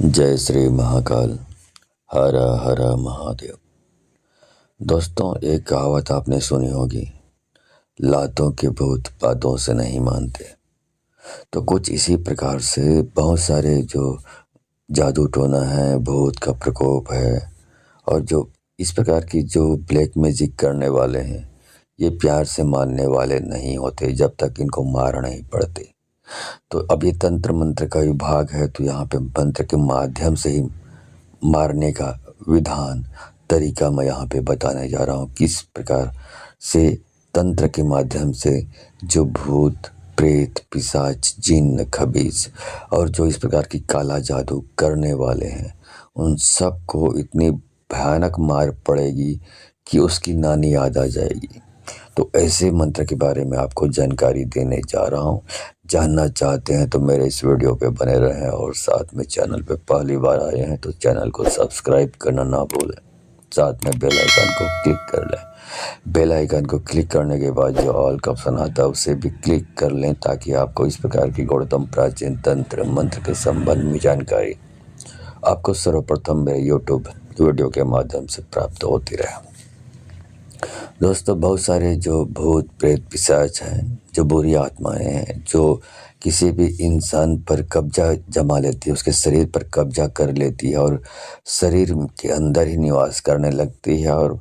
जय श्री महाकाल। हर हर महादेव। दोस्तों, एक कहावत आपने सुनी होगी, लातों के भूत बातों से नहीं मानते। तो कुछ इसी प्रकार से बहुत सारे जो जादू टोना है, भूत का प्रकोप है और जो इस प्रकार की जो ब्लैक मैजिक करने वाले हैं, ये प्यार से मानने वाले नहीं होते जब तक इनको मार नहीं पड़ते। तो अब ये तंत्र मंत्र का विभाग है, तो यहाँ पे मंत्र के माध्यम से ही मारने का विधान तरीका मैं यहाँ पे बताने जा रहा हूँ। किस प्रकार से तंत्र के माध्यम से जो भूत प्रेत पिशाच जिन्न खबीज और जो इस प्रकार की काला जादू करने वाले हैं, उन सब को इतनी भयानक मार पड़ेगी कि उसकी नानी याद आ जाएगी। तो ऐसे मंत्र के बारे में आपको जानकारी देने जा रहा हूँ। जानना चाहते हैं तो मेरे इस वीडियो पे बने रहें और साथ में चैनल पे पहली बार आए हैं तो चैनल को सब्सक्राइब करना ना भूलें। साथ में बेल आइकन को क्लिक कर लें। बेल आइकन को क्लिक करने के बाद जो ऑल का ऑप्शन आता है उसे भी क्लिक कर लें, ताकि आपको इस प्रकार की गौड़तम प्राचीन तंत्र मंत्र के संबंध में जानकारी आपको सर्वप्रथम मेरे यूट्यूब वीडियो के माध्यम से प्राप्त होती रहे। दोस्तों, बहुत सारे जो भूत प्रेत पिशाच हैं, जो बुरी आत्माएं हैं, जो किसी भी इंसान पर कब्जा जमा लेती है, उसके शरीर पर कब्जा कर लेती है और शरीर के अंदर ही निवास करने लगती है। और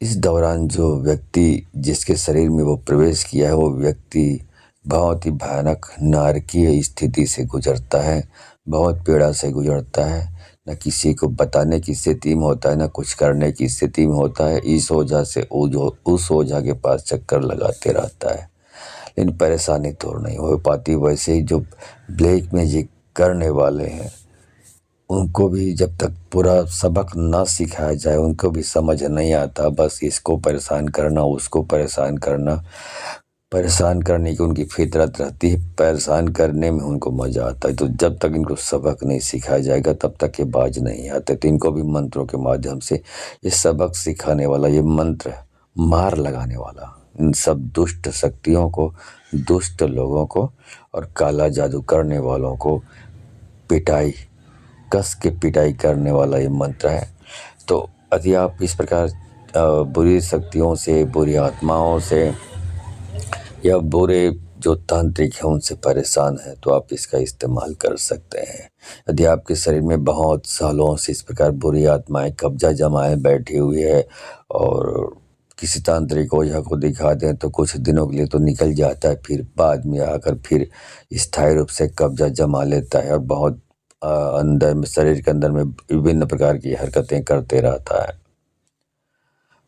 इस दौरान जो व्यक्ति जिसके शरीर में वो प्रवेश किया है, वो व्यक्ति बहुत ही भयानक नारकीय स्थिति से गुजरता है, बहुत पीड़ा से गुजरता है। न किसी को बताने की स्थिति में होता है, न कुछ करने की स्थिति में होता है। इस ओझा से उस ओझा के पास चक्कर लगाते रहता है, लेकिन परेशानी तो नहीं हो पाती। वैसे ही जो ब्लैक मैजिक करने वाले हैं, उनको भी जब तक पूरा सबक ना सिखाया जाए उनको भी समझ नहीं आता। बस इसको परेशान करना, उसको परेशान करना, परेशान करने की उनकी फितरत रहती है, परेशान करने में उनको मज़ा आता है। तो जब तक इनको सबक नहीं सिखाया जाएगा तब तक ये बाज नहीं आते। तो इनको भी मंत्रों के माध्यम से ये सबक सिखाने वाला, ये मंत्र मार लगाने वाला, इन सब दुष्ट शक्तियों को, दुष्ट लोगों को और काला जादू करने वालों को पिटाई, कस के पिटाई करने वाला ये मंत्र है। तो यदि आप इस प्रकार बुरी शक्तियों से, बुरी आत्माओं से या बुरे जो तांत्रिक हैं उनसे परेशान है, तो आप इसका इस्तेमाल कर सकते हैं। यदि आपके शरीर में बहुत सालों से इस प्रकार बुरी आत्माएं कब्जा जमाए बैठी हुई है और किसी तांत्रिक ओझा को दिखा दें तो कुछ दिनों के लिए तो निकल जाता है, फिर बाद में आकर फिर स्थायी रूप से कब्जा जमा लेता है और बहुत अंदर में, शरीर के अंदर में विभिन्न प्रकार की हरकतें करते रहता है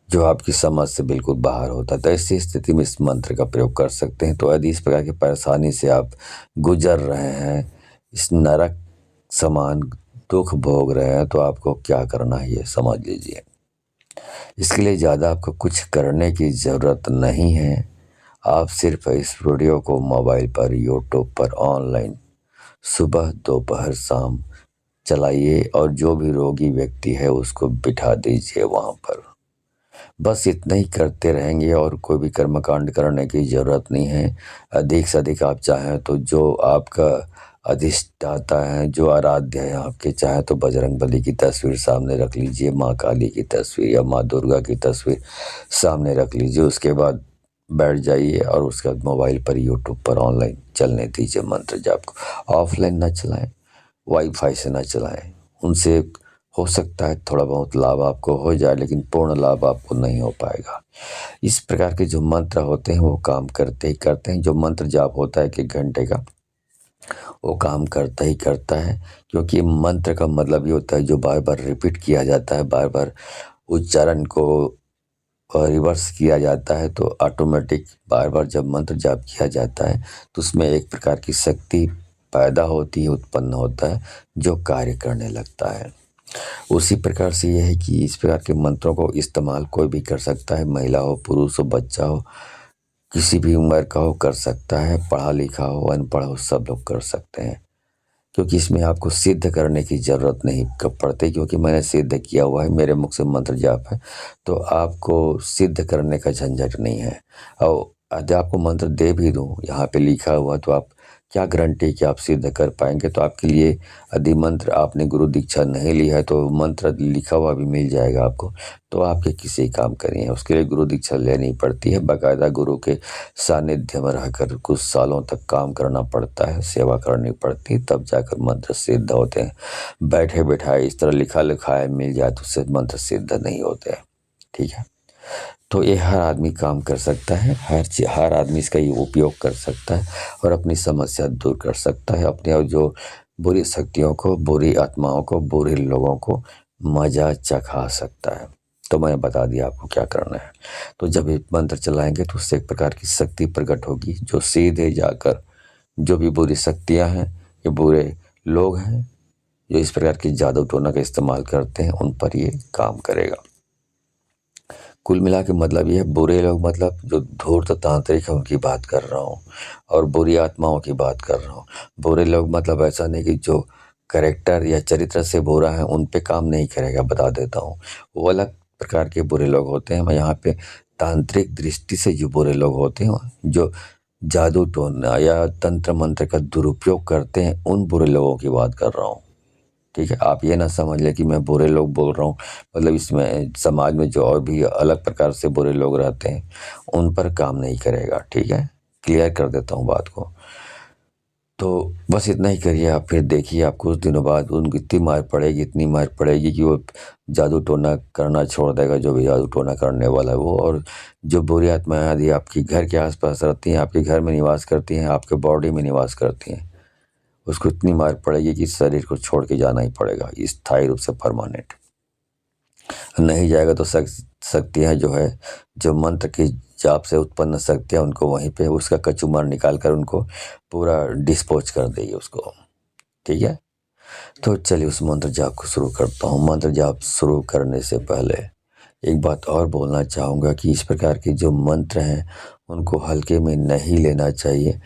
जो आपकी समझ से बिल्कुल बाहर होता है। तो ऐसी स्थिति में इस मंत्र का प्रयोग कर सकते हैं। तो यदि इस प्रकार की परेशानी से आप गुजर रहे हैं, इस नरक समान दुख भोग रहे हैं, तो आपको क्या करना है ये समझ लीजिए। इसके लिए ज़्यादा आपको कुछ करने की ज़रूरत नहीं है। आप सिर्फ इस वीडियो को मोबाइल पर, यूट्यूब पर ऑनलाइन सुबह दोपहर शाम चलाइए और जो भी रोगी व्यक्ति है उसको बिठा दीजिए वहाँ पर। बस इतना ही करते रहेंगे और कोई भी कर्मकांड करने की ज़रूरत नहीं है। अधिक से अधिक आप चाहें तो जो आपका अधिष्ठाता है, जो आराध्य है आपके, चाहे तो बजरंगबली की तस्वीर सामने रख लीजिए, माँ काली की तस्वीर या माँ दुर्गा की तस्वीर सामने रख लीजिए। उसके बाद बैठ जाइए और उसके बाद मोबाइल पर, यूट्यूब पर ऑनलाइन चलने दीजिए मंत्र जाप को। ऑफलाइन ना चलाएं, वाईफाई से ना चलाएं। उनसे हो सकता है थोड़ा बहुत लाभ आपको हो जाए, लेकिन पूर्ण लाभ आपको नहीं हो पाएगा। इस प्रकार के जो मंत्र होते हैं वो काम करते ही करते हैं। जो मंत्र जाप होता है 1 घंटे का, वो काम करता ही करता है, क्योंकि मंत्र का मतलब ये होता है जो बार बार रिपीट किया जाता है, बार बार उच्चारण को रिवर्स किया जाता है, तो ऑटोमेटिक बार बार जब मंत्र जाप किया जाता है तो उसमें एक प्रकार की शक्ति पैदा होती है, उत्पन्न होता है, जो कार्य करने लगता है। उसी प्रकार से यह है कि इस प्रकार के मंत्रों को इस्तेमाल कोई भी कर सकता है, महिला हो, पुरुष हो, बच्चा हो, किसी भी उम्र का हो, कर सकता है। पढ़ा लिखा हो, अनपढ़ हो, सब लोग कर सकते हैं, क्योंकि इसमें आपको सिद्ध करने की ज़रूरत नहीं पड़ती, क्योंकि मैंने सिद्ध किया हुआ है, मेरे मुख से मंत्र जाप है, तो आपको सिद्ध करने का झंझट नहीं है। और यदि आपको मंत्र दे भी दूँ, यहाँ पे लिखा हुआ, तो आप क्या गारंटी कि आप सिद्ध कर पाएंगे। तो आपके लिए यदि मंत्र आपने गुरु दीक्षा नहीं ली है तो मंत्र लिखा हुआ भी मिल जाएगा आपको, तो आपके किसी काम करिए। उसके लिए गुरु दीक्षा लेनी पड़ती है, बाकायदा गुरु के सानिध्य में रहकर कुछ सालों तक काम करना पड़ता है, सेवा करनी पड़ती है, तब जाकर मंत्र सिद्ध होते हैं। बैठे बैठाए इस तरह लिखा लिखाया मिल जाए तो उससे मंत्र सिद्ध नहीं होते हैं। ठीक है, तो ये हर आदमी काम कर सकता है, हर आदमी इसका ये उपयोग कर सकता है और अपनी समस्या दूर कर सकता है, अपने और जो बुरी शक्तियों को, बुरी आत्माओं को, बुरे लोगों को मजा चखा सकता है। तो मैंने बता दिया आपको क्या करना है। तो जब ये मंत्र चलाएंगे तो उससे एक प्रकार की शक्ति प्रकट होगी जो सीधे जाकर जो भी बुरी शक्तियां हैं, ये बुरे लोग हैं जो इस प्रकार की जादू टोना का इस्तेमाल करते हैं, उन पर ये काम करेगा। कुल मिला के मतलब ये है, बुरे लोग मतलब जो धूर्त तांत्रिक है उनकी बात कर रहा हूँ और बुरी आत्माओं की बात कर रहा हूँ। बुरे लोग मतलब ऐसा नहीं कि जो कैरेक्टर या चरित्र से बुरा है उन पे काम नहीं करेगा, बता देता हूँ। वो अलग प्रकार के बुरे लोग होते हैं। मैं यहाँ पे तांत्रिक दृष्टि से जो बुरे लोग होते हैं, जो जादू टोना या तंत्र मंत्र का दुरुपयोग करते हैं, उन बुरे लोगों की बात कर रहा हूँ। ठीक है, आप ये ना समझ लें कि मैं बुरे लोग बोल रहा हूँ, मतलब इसमें समाज में जो और भी अलग प्रकार से बुरे लोग रहते हैं उन पर काम नहीं करेगा। ठीक है, क्लियर कर देता हूँ बात को। तो बस इतना ही करिए आप, फिर देखिए आप कुछ दिनों बाद उनको इतनी मार पड़ेगी, इतनी मार पड़ेगी कि वो जादू टोना करना छोड़ देगा, जो भी जादू टोना करने वाला है वो। और जो बुरी आत्माएं यदि आपके घर के आसपास रहती हैं, आपके घर में निवास करती हैं, आपके बॉडी में निवास करती हैं, उसको इतनी मार पड़ेगी कि शरीर को छोड़ के जाना ही पड़ेगा, स्थायी रूप से, परमानेंट। नहीं जाएगा तो शक्तियाँ जो है, जो मंत्र की जाप से उत्पन्न शक्तियाँ, उनको वहीं पे उसका कचूमर निकाल कर उनको पूरा डिस्पोज कर देगी उसको। ठीक है, तो चलिए उस मंत्र जाप को शुरू करता हूँ। मंत्र जाप शुरू करने से पहले एक बात और बोलना चाहूँगा कि इस प्रकार के जो मंत्र हैं उनको हल्के में नहीं लेना चाहिए।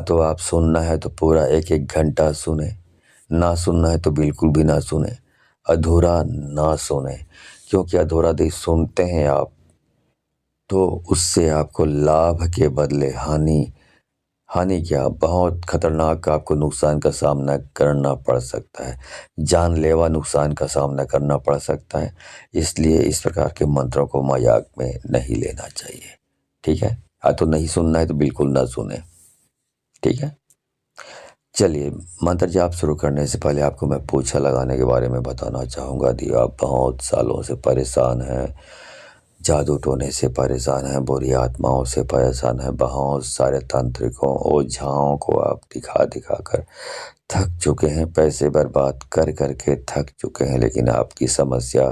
तो आप सुनना है तो पूरा 1-1 घंटा सुने, ना सुनना है तो बिल्कुल भी ना सुने, अधूरा ना सुने। क्योंकि अधूरा यदि सुनते हैं आप तो उससे आपको लाभ के बदले हानि, हानि क्या, बहुत खतरनाक आपको नुकसान का सामना करना पड़ सकता है, जानलेवा नुकसान का सामना करना पड़ सकता है। इसलिए इस प्रकार के मंत्रों को मजाक में नहीं लेना चाहिए। ठीक है, तो नहीं सुनना है तो बिल्कुल ना सुने। ठीक है, चलिए मंत्र जाप शुरू करने से पहले आपको मैं पोछा लगाने के बारे में बताना चाहूँगा। यदि आप बहुत सालों से परेशान हैं, जादू टोने से परेशान हैं, बुरी आत्माओं से परेशान हैं, बहुत सारे तांत्रिकों ओझाओं को आप दिखा दिखा कर थक चुके हैं, पैसे बर्बाद कर कर के थक चुके हैं, लेकिन आपकी समस्या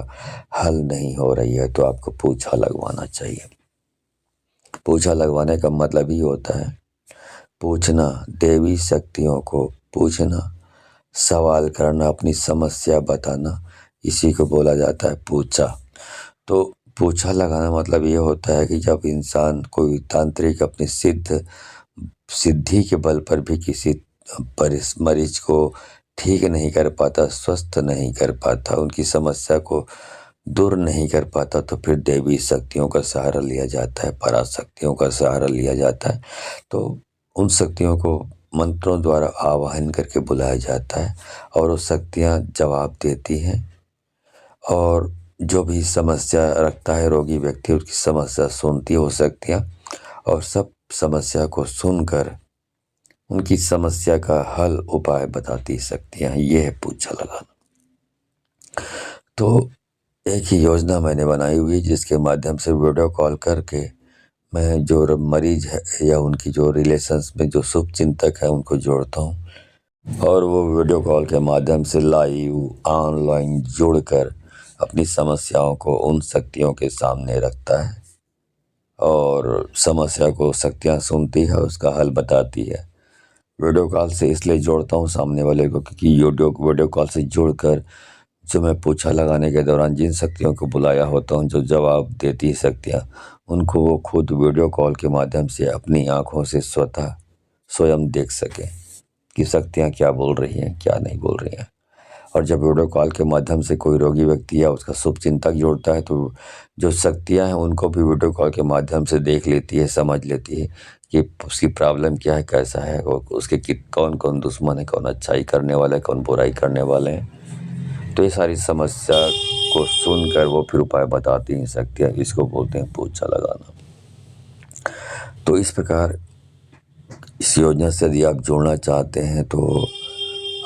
हल नहीं हो रही है, तो आपको पोछा लगवाना चाहिए। पोछा लगवाने का मतलब ही होता है पूछना, देवी शक्तियों को पूछना, सवाल करना, अपनी समस्या बताना, इसी को बोला जाता है पूछा। तो पूछा लगाना मतलब ये होता है कि जब इंसान, कोई तांत्रिक अपनी सिद्धि के बल पर भी किसी मरीज को ठीक नहीं कर पाता, स्वस्थ नहीं कर पाता, उनकी समस्या को दूर नहीं कर पाता, तो फिर देवी शक्तियों का सहारा लिया जाता है, पराशक्तियों का सहारा लिया जाता है। तो उन शक्तियों को मंत्रों द्वारा आवाहन करके बुलाया जाता है और वो शक्तियाँ जवाब देती हैं, और जो भी समस्या रखता है रोगी व्यक्ति, उसकी समस्या सुनती है वो शक्तियाँ, और सब समस्या को सुनकर उनकी समस्या का हल उपाय बताती शक्तियाँ। ये है पूछा लगाना। तो एक ही योजना मैंने बनाई हुई है जिसके माध्यम से वीडियो कॉल करके मैं जो मरीज है या उनकी जो रिलेशंस में जो शुभ चिंतक है उनको जोड़ता हूँ, और वो वीडियो कॉल के माध्यम से लाइव ऑनलाइन जुड़कर अपनी समस्याओं को उन शक्तियों के सामने रखता है, और समस्या को शक्तियाँ सुनती है, उसका हल बताती है। वीडियो कॉल से इसलिए जोड़ता हूँ सामने वाले को क्योंकि वीडियो कॉल से जुड़कर जो मैं पूछा लगाने के दौरान जिन शक्तियों को बुलाया होता हूँ, जो जवाब देती है शक्तियाँ, उनको वो खुद वीडियो कॉल के माध्यम से अपनी आँखों से स्वयं देख सके कि शक्तियाँ क्या बोल रही हैं, क्या नहीं बोल रही हैं। और जब वीडियो कॉल के माध्यम से कोई रोगी व्यक्ति या उसका शुभचिंतक जुड़ता है तो जो शक्तियाँ हैं उनको भी वीडियो कॉल के माध्यम से देख लेती है, समझ लेती है कि उसकी प्रॉब्लम क्या है, कैसा है, और उसके कौन-कौन दुश्मन है, कौन अच्छाई करने वाला है, कौन बुराई करने वाले हैं। तो ये सारी समस्या को सुनकर वो फिर उपाय बताती हैं शक्तियाँ, इसको बोलते हैं पोछा लगाना। तो इस प्रकार इस योजना से यदि आप जुड़ना चाहते हैं तो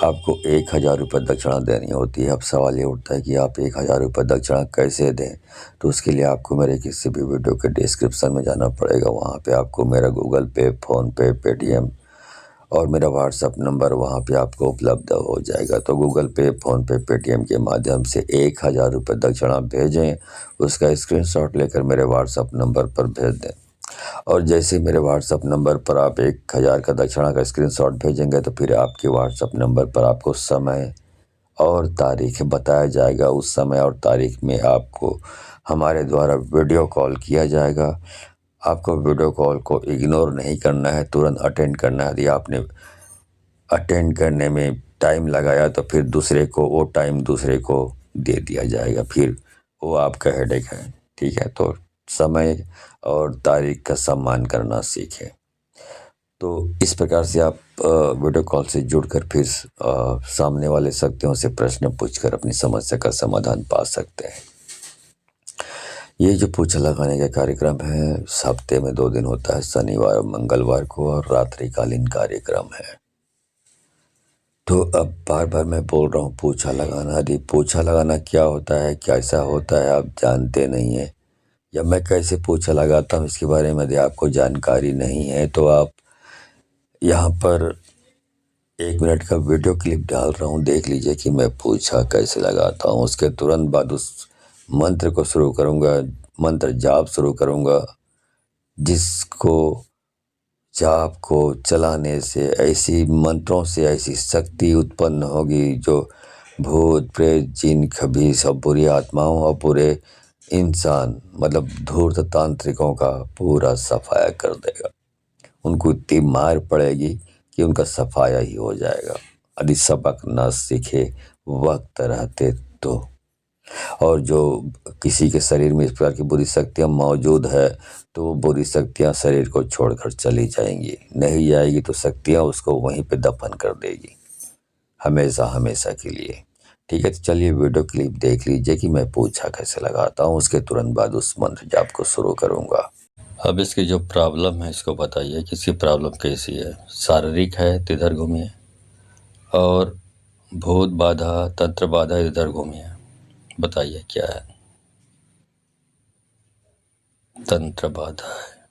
आपको 1000 रुपये दक्षिणा देनी होती है। अब सवाल ये उठता है कि आप 1000 रुपये दक्षिणा कैसे दें? तो उसके लिए आपको मेरे किसी भी वीडियो के डिस्क्रिप्शन में जाना पड़ेगा। वहाँ पे आपको मेरा गूगल पे, फ़ोनपे, पेटीएम और मेरा व्हाट्सअप नंबर वहाँ पे आपको उपलब्ध हो जाएगा। तो गूगल पे, फ़ोनपे, पेटीएम के माध्यम से 1000 रुपये दक्षिणा भेजें, उसका स्क्रीनशॉट लेकर मेरे व्हाट्सअप नंबर पर भेज दें। और जैसे मेरे व्हाट्सअप नंबर पर आप 1000 का दक्षिणा का स्क्रीनशॉट भेजेंगे तो फिर आपके व्हाट्सअप नंबर पर आपको समय और तारीख बताया जाएगा। उस समय और तारीख में आपको हमारे द्वारा वीडियो कॉल किया जाएगा। आपको वीडियो कॉल को इग्नोर नहीं करना है, तुरंत अटेंड करना है। यदि आपने अटेंड करने में टाइम लगाया तो फिर दूसरे को वो टाइम दूसरे को दे दिया जाएगा, फिर वो आपका हेडेक है। ठीक है, तो समय और तारीख का सम्मान करना सीखें। तो इस प्रकार से आप वीडियो कॉल से जुड़कर फिर सामने वाले शक्तियों से प्रश्न पूछकर अपनी समस्या का समाधान पा सकते हैं। ये जो पोछा लगाने का कार्यक्रम है हफ्ते में 2 दिन होता है, शनिवार और मंगलवार को, और रात्रिकालीन कार्यक्रम है। तो अब बार-बार मैं बोल रहा हूँ पोछा लगाना। यदि पोछा लगाना क्या होता है, कैसा होता है, आप जानते नहीं हैं, या मैं कैसे पोछा लगाता हूँ इसके बारे में यदि आपको जानकारी नहीं है तो आप यहाँ पर 1 मिनट का वीडियो क्लिप डाल रहा हूँ, देख लीजिए कि मैं पोछा कैसे लगाता हूँ। उसके तुरंत बाद उस मंत्र को शुरू करूँगा, मंत्र जाप शुरू करूँगा, जिसको जाप को चलाने से ऐसी मंत्रों से ऐसी शक्ति उत्पन्न होगी जो भूत प्रेत जिन कभी सब बुरी आत्माओं और बुरे इंसान मतलब धूर्त तांत्रिकों का पूरा सफाया कर देगा। उनको इतनी मार पड़ेगी कि उनका सफाया ही हो जाएगा यदि सबक न सीखे वक्त रहते तो। और जो किसी के शरीर में इस प्रकार की बुरी शक्तियाँ मौजूद है तो वो बुरी शक्तियाँ शरीर को छोड़कर चली जाएंगी, नहीं जाएगी तो शक्तियाँ उसको वहीं पे दफन कर देगी हमेशा हमेशा के लिए। ठीक है, तो चलिए वीडियो क्लिप देख लीजिए कि मैं पोछा कैसे लगाता हूँ। उसके तुरंत बाद उस मंत्र जाप को शुरू करूँगा। अब इसकी जो प्रॉब्लम है इसको बताइए कि इसकी प्रॉब्लम कैसी है। शारीरिक है तो इधर घूमिए, और भूत बाधा तंत्र बाधा इधर घूमिए, बताइए क्या है। तंत्र बाधा है,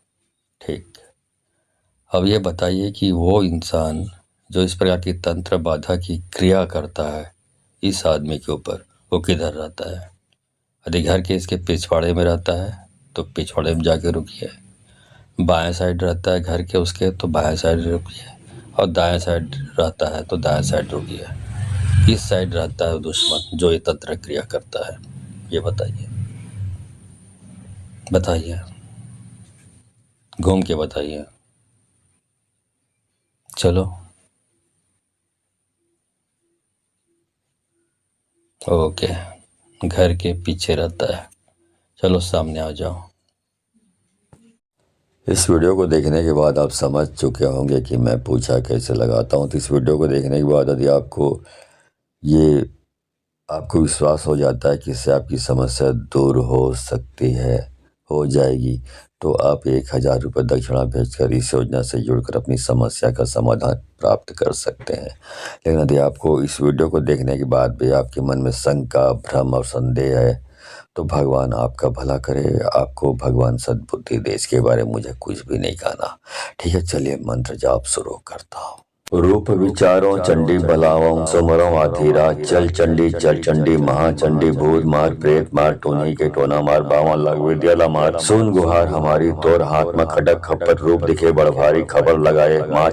ठीक। अब ये बताइए कि वो इंसान जो इस प्रकार की तंत्र बाधा की क्रिया करता है इस आदमी के ऊपर, वो किधर रहता है। यदि घर के इसके पिछवाड़े में रहता है तो पिछवाड़े में जाके रुकिए, बाएं साइड रहता है घर के उसके तो बाएं साइड रुकिए, और दाएं साइड रहता है तो दाएं साइड रुकिए। इस साइड रहता है दुश्मन जो ये तंत्र क्रिया करता है, ये बताइए, बताइए, घूम के बताइए। चलो, ओके, घर के पीछे रहता है। चलो सामने आ जाओ। इस वीडियो को देखने के बाद आप समझ चुके होंगे कि मैं पोछा कैसे लगाता हूँ। तो इस वीडियो को देखने के बाद यदि आपको विश्वास हो जाता है कि इससे आपकी समस्या दूर हो सकती है, हो जाएगी, तो आप 1000 रुपये दक्षिणा भेजकर इस योजना से जुड़कर अपनी समस्या का समाधान प्राप्त कर सकते हैं। लेकिन यदि आपको इस वीडियो को देखने के बाद भी आपके मन में शंका, भ्रम और संदेह है तो भगवान आपका भला करे, आपको भगवान सद्बुद्धि दे। इसके बारे में मुझे कुछ भी नहीं कहना। ठीक है, चलिए मंत्र जाप शुरू करता हूँ। रूप विचारों चंडी बलाओं सुमरों आधीरा, चल चंडी महाचंडी भूत मार प्रेत मार टोनी के टोना मार बावा लग विद्याला मार सुन गुहार हमारी तोर हाथ में खडक खप्पर रूप दिखे बड़ भारी खबर लगाए माँ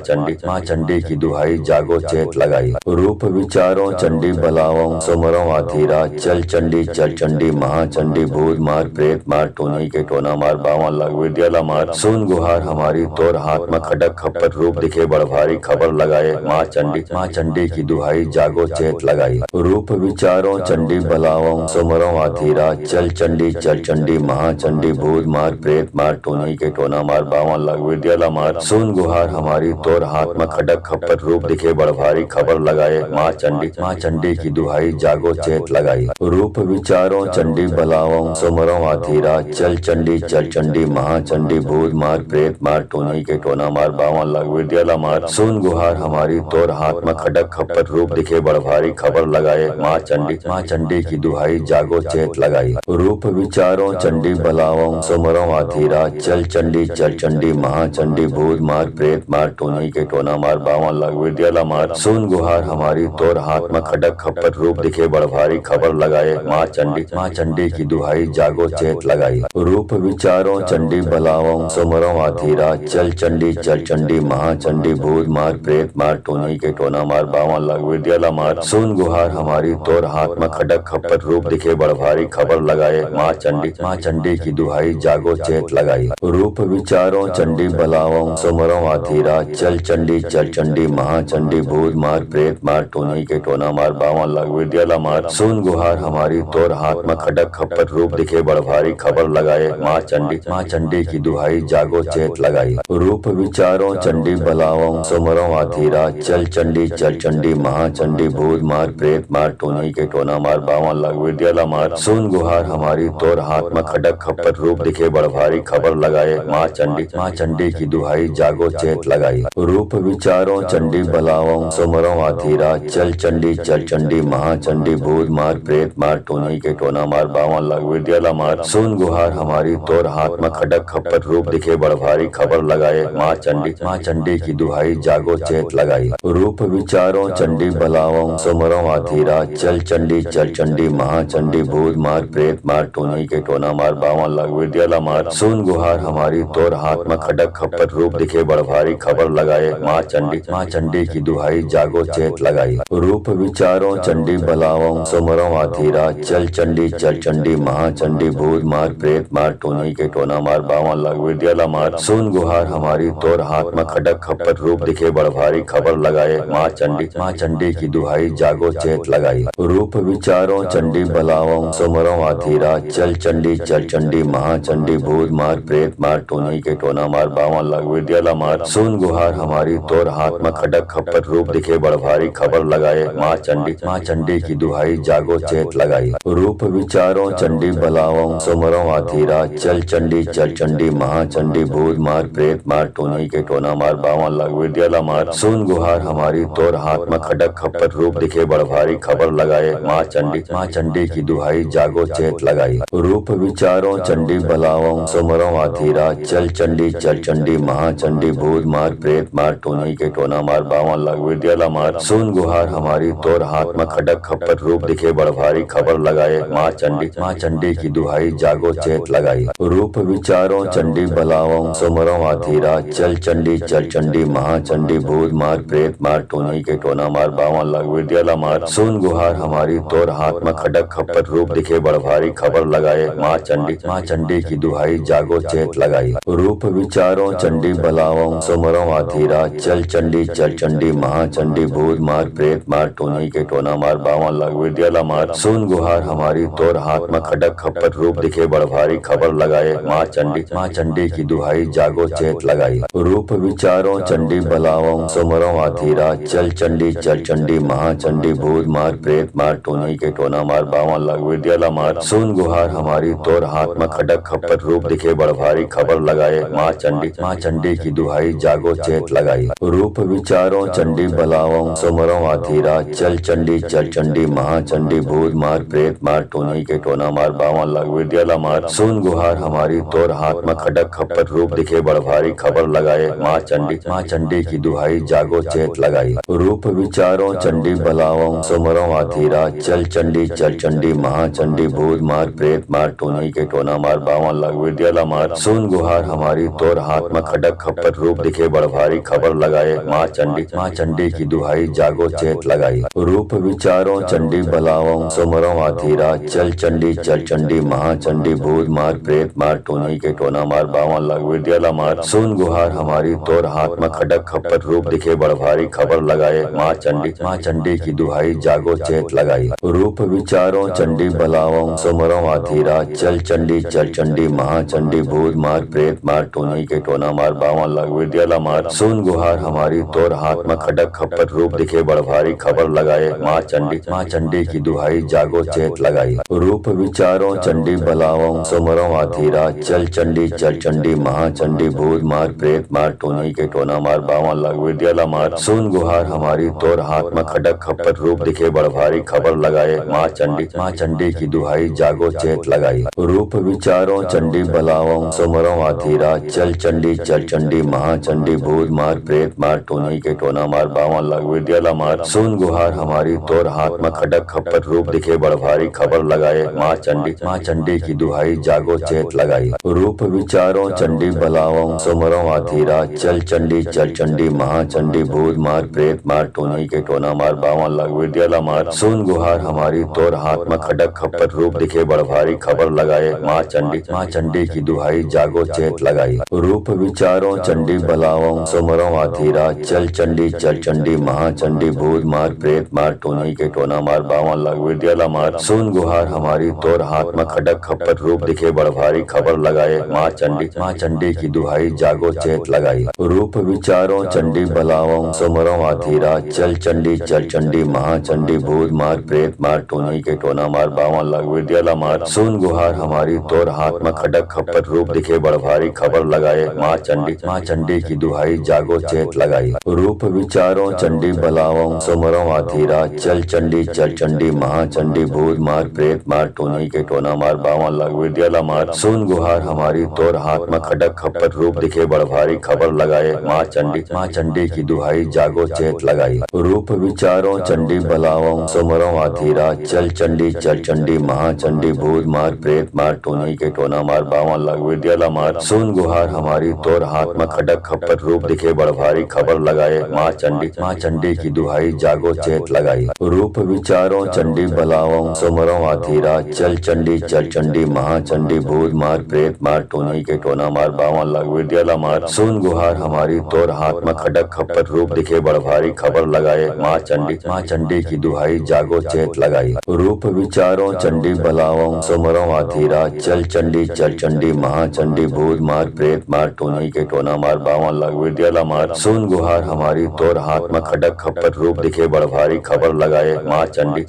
चंडी की दुहाई जागो चेत लगाई। रूप विचारों चंडी बलाओं सुमरों आधीरा, चल चंडी महाचंडी भूत मार प्रेत मार टोनी के टोना मार बावा लग विद्याला मार सुन गुहार हमारी तोर हाथ में खडक खप्पर रूप दिखे बड़ भारी खबर लगाए माँ चंडी की दुहाई जागो चेत लगाई। रूप विचारो चंडी बलाओ सुमरो आधीरा चल चंडी महाचंडी भूत मार प्रेत मार टोनी के टोना मार बावन लग विद्याला मार सुन गुहार हमारी तोर हाथ में खडक खप्पर रूप दिखे बड़ भारी खबर लगाए माँ चंडी की दुहाई जागो चेत लगाई। रूप विचारो चंडी बलाओ सुमरो आधीरा चल चंडी महाचंडी भूत मार प्रेत मार टोनी के टोना मार बावन लग विद्याला मार सुन गुहार हमारी तोर हाथ में खडक खप्पर रूप दिखे बड़ भारी खबर लगाए माँ चंडी की दुहाई जागो चेत लगाई। रूप विचारो चंडी बलाओ सुमरो आधीरा चल चंडी महाचंडी भूत मार प्रेत मार टोनी के टोना मार बावन लग विद्याला मार सुन गुहार हमारी तोर हाथ में खडक खप्पर रूप दिखे बड़ भारी खबर लगाए माँ चंडी की दुहाई जागो चेत लगाई। रूप विचारो चंडी बलाओ सुमरो आधीरा चल चंडी महाचंडी भूत मार प्रेत मार टोनी के टोना मार बावन लग विद्याला मार सुन गुहार हमारी तोर हाथ में खडक खप्पर रूप दिखे बड़ भारी खबर लगाए माँ चंडी की दुहाई जागो चेत लगाई। रूप विचारो चंडी बलाओ सुमरो आधीरा चल चंडी महाचंडी भूत मार प्रेत मार टोनी के टोना मार बावन लग विद्याला मार सुन गुहार हमारी तोर हाथ में खडक खप्पर रूप दिखे बड़ भारी खबर लगाए माँ चंडी की दुहाई जागो चेत लगाई। रूप विचारो चंडी बलाओ सुमरो आधीरा चल चंडी महाचंडी भूत मार प्रेत मार टोनी के टोना मार बावन लग विद्याला मार सुन गुहार हमारी तोर हाथ में खडक खप्पर रूप दिखे बड़ भारी खबर लगाए माँ चंडी की दुहाई जागो चेत लगाई। रूप विचारो चंडी बलाओ सुमरो आधीरा चल चंडी महाचंडी भूत मार प्रेत मार टोनी के टोना मार बावन लग विद्याला मार सुन गुहार हमारी तोर हाथ में खडक खप्पर रूप दिखे बड़ भारी खबर लगाए माँ चंडी की दुहाई जागो चेत लगाई। रूप विचारो चंडी बलाओ सुमरो आधीरा चल चंडी महाचंडी भूत मार प्रेत मार टोनी के टोना मार बावन लग विद्याला मार सुन गुहार हमारी तोर हाथ में खडक खप्पर रूप दिखे बड़ भारी खबर लगाए माँ चंडी की दुहाई जागो चेत लगाई। रूप विचारो चंडी बलाओ सुमरो आधीरा चल चंडी महाचंडी भूत मार प्रेत मार टोनी के टोना मार बावन लग विद्याला मार सुन गुहार हमारी तोर हाथ में खडक खप्पर रूप दिखे बड़ भारी खबर लगाए माँ चंडी की दुहाई जागो चेत लगाई। रूप विचारो चंडी बलाओ सुमरो आधीरा चल चंडी महाचंडी भूत मार प्रेत मार टोनी के टोना मार बावन लग विद्याला मार सुन गुहार हमारी तोर हाथ में खडक खप्पर रूप दिखे बड़ भारी खबर लगाए माँ चंडी की दुहाई जागो चेत लगाई। रूप विचारो चंडी बलाओ सुमरो आधीरा चल चंडी महाचंडी भूत मार प्रेत मार टोनी के टोना मार बावन लग विद्याला मार सुन गुहार हमारी तोर हाथ में खडक खप्पर रूप दिखे बड़ भारी खबर लगाए माँ चंडी की दुहाई जागो चेत लगाई। रूप विचारो चंडी बलाओ सुमरो आधीरा चल चंडी महाचंडी भूत मार प्रेत मार टोनी के टोना मार बावन लग विद्याला मार सुन गुहार हमारी तोर हाथ में खडक खप्पर रूप दिखे बड़ भारी खबर लगाए माँ चंडी की दुहाई जागो चेत लगाई। रूप विचारो चंडी बलाओ सुमरो आधीरा चल चंडी महाचंडी भूत मार प्रेत मार टोनी के टोना मार बावन लग विद्याला मार सुन गुहार हमारी तोर हाथ में खडक खप्पर रूप दिखे बड़ भारी खबर लगाए माँ चंडी की दुहाई जागो चेत लगाई। रूप विचारो चंडी बलाओ सुमरो आधीरा चल चंडी महाचंडी भूत मार प्रेत मार टोनी के टोना मार बावन लग विद्याला मार सुन गुहार हमारी तोर हाथ में खडक खप्पर रूप दिखे बड़ भारी खबर लगाए माँ चंडी की दुहाई जागो चेत लगाई। रूप विचारो चंडी बलाओ सुमरो आधीरा चल चंडी महाचंडी भूत मार प्रेत मार टोनी के टोना मार बावन लग विद्याला मार सुन गुहार हमारी तोर हाथ में खडक खप्पर रूप दिखे बड़ भारी खबर लगाए माँ चंडी की दुहाई जागो चेत लगाई। रूप विचारो चंडी बलाओ सुमरो आधीरा चल चंडी महाचंडी भूत मार प्रेत मार टोनी के टोना मार बावन लग विद्याला मार सुन गुहार हमारी तोर हाथ में खडक खप्पर रूप दिखे बड़ भारी खबर लगाए माँ चंडी की दुहाई जागो चेत लगाई। रूप विचारो चंडी बलाओ सुमरो आधीरा चल चंडी महाचंडी भूत मार प्रेत मार टोनी के टोना मार बावन लग विद्याला मार सुन गुहार हमारी तोर हाथ में खडक खप्पर रूप दिखे बड़ भारी खबर लगाए माँ चंडी की दुहाई जागो चेत लगाई। रूप विचारो चंडी बलाओ सुमरो आधीरा चल चंडी महाचंडी भूत मार प्रेत मार टोनी के टोना मार बावन लग विद्याला मार सुन गुहार हमारी तोर हाथ में खडक खप्पर रूप दिखे बड़ भारी खबर लगाए माँ चंडी की दुहाई जागो चेत लगाई। रूप विचारो चंडी बलाओ सुमरो आधीरा चल चंडी महाचंडी भूत मार प्रेत मार टोनी के टोना मार बावन लग विद्याला मार सुन गुहार हमारी तोर हाथ में खडक खप्पर रूप दिखे बड़ भारी खबर लगाए माँ चंडी की दुहाई जागो चेत लगाई। रूप विचारो चंडी बलाओ सुमरो आधीरा चल चंडी महाचंडी भूत मार प्रेत मार टोनी के टोना मार बावन लग विद्याला मार सुन गुहार हमारी तोर हाथ में खडक खप्पर रूप दिखे बड़ भारी खबर लगाए माँ चंडी की दुहाई जागो चेत लगाई। रूप विचारो चंडी बलाओ सुमरो आधीरा चल चंडी महाचंडी भूत मार प्रेत मार टोनी के टोना मार बावन लग विद्याला मार सुन गुहार हमारी तोर हाथ में खडक खप्पर रूप दिखे बड़ भारी खबर लगाए माँ चंडी की दुहाई जागो चेत लगाई। रूप विचारो चंडी बलाओ सुमरो आधीरा चल चंडी महाचंडी भूत मार प्रेत मार टोनी के टोना मार बावन लग विद्याला मार सुन गुहार हमारी तोर हाथ में खडक खप्पर रूप दिखे बड़ भारी खबर लगाए माँ चंडी की दुहाई जागो चेत लगाई। रूप विचारो चंडी बलाओ सुमरो आधीरा चल चंडी महाचंडी भूत मार प्रेत मार टोनी के टोना मार बावन लग विद्याला मार सुन गुहार हमारी तोर हाथ में खडक खप्पर रूप दिखे बड़ भारी खबर लगाए माँ चंडी की दुहाई जागो चेत लगाई। रूप विचारो चंडी बलाओ सुमरो आधीरा चल चंडी महाचंडी भूत मार प्रेत मार टोनी के टोना मार बावन लग विद्याला मार सुन गुहार हमारी तोर हाथ में खडक खप्पर रूप दिखे बड़ भारी खबर लगाए माँ चंडी की दुहाई जागो चेत लगाई। रूप विचारो चंडी बलाओ सुमरो आधीरा चल चंडी महाचंडी भूत मार प्रेत मार टोनी के टोना मार बावन लग विद्याला मार सुन गुहार हमारी तोर हाथ में खडक खप्पर रूप दिखे बड़ भारी खबर लगाए माँ चंडी की दुहाई जागो चेत लगाई। रूप विचारो चंडी बलाओ सुमरो आधीरा चल चंडी महाचंडी भूत मार प्रेत मार टोनी के टोना मार बावन लग विद्याला मार सुन गुहार हमारी तोर हाथ में खडक खप्पर रूप दिखे बड़ भारी खबर लगाए माँ चंडी की दुहाई जागो चेत लगाई। रूप विचारो चंडी बलाओ सुमरो आधीरा चल चंडी महाचंडी भूत मार प्रेत मार टोनी के टोना मार बावन लग विद्याला मार सुन गुहार हमारी तोर हाथ में खडक खप्पर रूप दिखे बड़ भारी खबर लगाए माँ चंडी की दुहाई जागो चेत लगाई। रूप विचारो चंडी बलाओ सुमरो आधीरा चल चंडी महाचंडी भूत मार प्रेत मार टोनी के टोना मार बावन लग विद्याला मार सुन गुहार हमारी तोर हाथ में खडक खप्पर रूप दिखे बड़ भारी खबर लगाए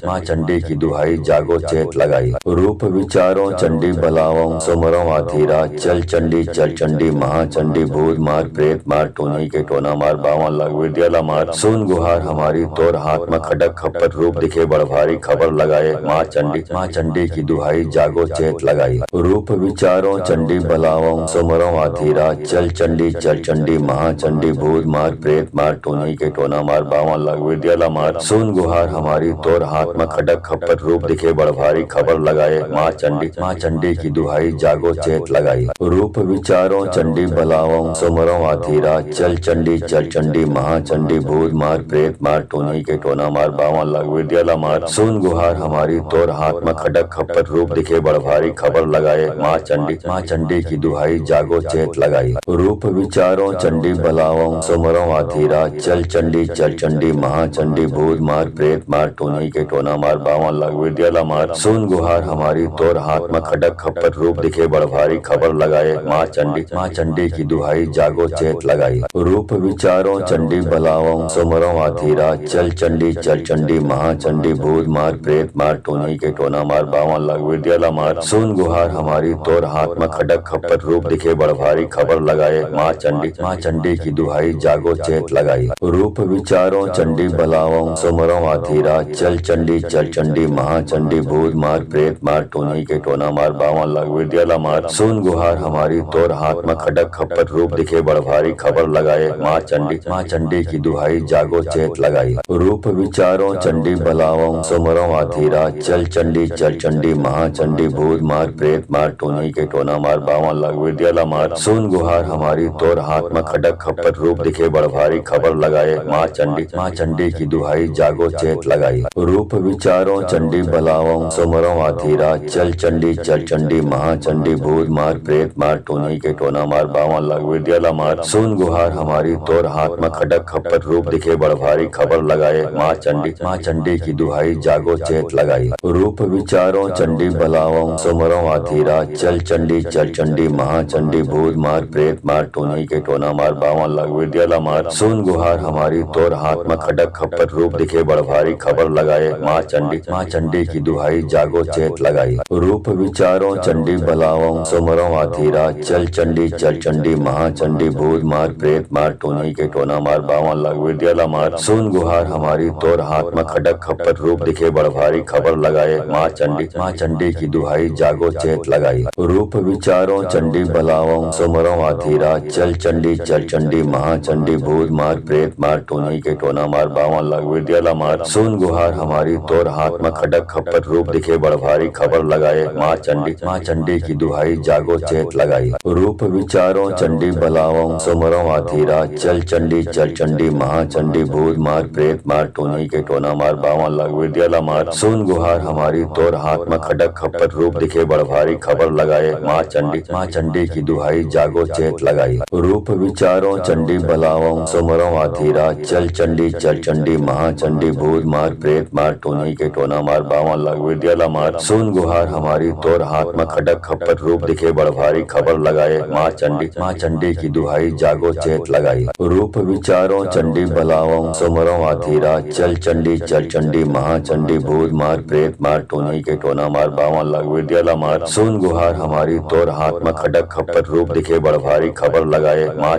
माँ चंडी की दुहाई जागो चेत लगाई। रूप विचारो चंडी बलाओ सुमरो आधीरा चल चंडी महाचंडी भूत मार प्रेत मार टोनी के टोना मार बावन लग विद्याला मार सुन गुहार हमारी तोर हाथ में खडक खप्पर रूप दिखे बड़ भारी खबर लगाए माँ चंडी की दुहाई जागो चेत लगाई। रूप विचारो चंडी बलाओ सुमरो आधीरा चल चंडी महाचंडी भूत मार प्रेत मार टोनी के टोना मार बावन लग विद्याला मार सुन गुहार हमारी तोर हाथ में खडक खप्पर रूप दिखे बड़ भारी खबर लगाए माँ चंडी की दुहाई जागो चेत लगाई। रूप विचारो चंडी बलाओ सुमरो आधीरा चल चंडी महाचंडी भूत मार प्रेत मार टोनी के टोना मार बावन लग विद्याला मार सुन गुहार हमारी तोर हाथ में खडक खप्पर रूप दिखे बड़ भारी खबर लगाए माँ चंडी की दुहाई जागो चेत लगाई। रूप विचारो चंडी बलाओ सुमरो आधीरा चल चंडी महाचंडी भूत मार प्रेत मार टोनी के टोना मार बावन लग विद्याला मार सुन गुहार हमारी तोर हाथ में खडक खप्पर रूप दिखे बड़ भारी खबर लगाए माँ चंडी की दुहाई जागो चेत लगाई। रूप विचारो चंडी बलाओ सुमरो आधीरा चल चंडी महाचंडी भूत मार प्रेत मार टोनी के टोना मार बावन लग विद्याला मार सुन गुहार हमारी तोर हाथ में खडक खप्पर रूप दिखे बड़ भारी खबर लगाए माँ चंडी की दुहाई जागो चेत लगाई। रूप विचारो चंडी बलाओ सुमरो आधीरा चल चंडी महाचंडी भूत मार प्रेत मार टोनी के टोना मार बावन लग विद्याला मार सुन गुहार हमारी तोर हाथ में खडक खप्पर रूप दिखे बड़ भारी खबर लगाए माँ चंडी की दुहाई जागो चेत लगाई। रूप विचारो चंडी बलाओ सुमरो आधीरा चल चंडी महाचंडी भूत मार प्रेत मार टोनी के टोना मार बावन लग विद्याला मार सुन गुहार हमारी तोर हाथ में खडक खप्पर रूप दिखे बड़ भारी खबर लगाए माँ चंडी की दुहाई जागो चेत लगाई। रूप विचारो चंडी बलाओ सुमरो आधीरा चल चंडी महाचंडी भूत मार प्रेत मार टोनी के टोना मार बावन लग विद्याला मार सुन गुहार हमारी तोर हाथ हाथ खड़क खप्पर रूप दिखे बड़ भारी खबर लगाए माँ चंडी की दुहाई जागो चेत लगाई। रूप विचारो चंडी बलाओ सुमरो आधीरा चल चंडी महाचंडी भूत मार प्रेत मार टोनी के टोना मार बावन लग विद्याला मार सुन गुहार हमारी तोर हाथ में खड़क खप्पर रूप दिखे बड़ भारी खबर लगाए माँ चंडी की दुहाई जागो चेत लगाई। रूप विचारो चंडी बलाओ सुमरो आधीरा चल चंडी महाचंडी भूत मार प्रेत मार टोनी के टोना मार बावन लग विद्याला मार सुन गुहार हमारी तोर हाथ में खड़क खप्पर रूप दिखे बड़ भारी खबर लगाए माँ चंडी की दुहाई जागो चेत लगाई। रूप विचारो चंडी बलाओ सुमरो आधीरा चल चंडी महाचंडी भूत मार प्रेत मार टोनी के टोना मार बावन लग विद्याला मार सुन गुहार हमारी तोर हाथ में खड़क खप्पर रूप दिखे बड़ भारी खबर लगाए माँ चंडी की दुहाई जागो चेत लगाई। रूप विचारो चंडी बलाओ सुमरो आधीरा चल चंडी महाचंडी भूत मार प्रेत मार टोनी के टोना मार बावन लग विद्याला मार सुन गुहार हमारी तोर हाथ में खड़क खप्पर रूप दिखे बड़ भारी खबर लगाए माँ चंडी की दुहाई जागो चेत लगाई। रूप विचारो चंडी बलाओ सुमरो आधीरा चल चंडी महाचंडी भूत मार प्रेत मार टोनी के टोना मार बावन लग विद्याला मार सुन गुहार हमारी तोर हाथ में खड़क खप्पर रूप दिखे बड़ भारी खबर लगाए माँ चंडी की दुहाई जागो चेत लगाई। रूप विचारो चंडी बलाओ सुमरो आधीरा चल चंडी महाचंडी भूत मार प्रेत मार टोनी के टोना मार बावन लग विद्याला मार सुन गुहार हमारी तोर हाथ में खड़क खप्पर रूप दिखे बड़ भारी खबर लगाए माँ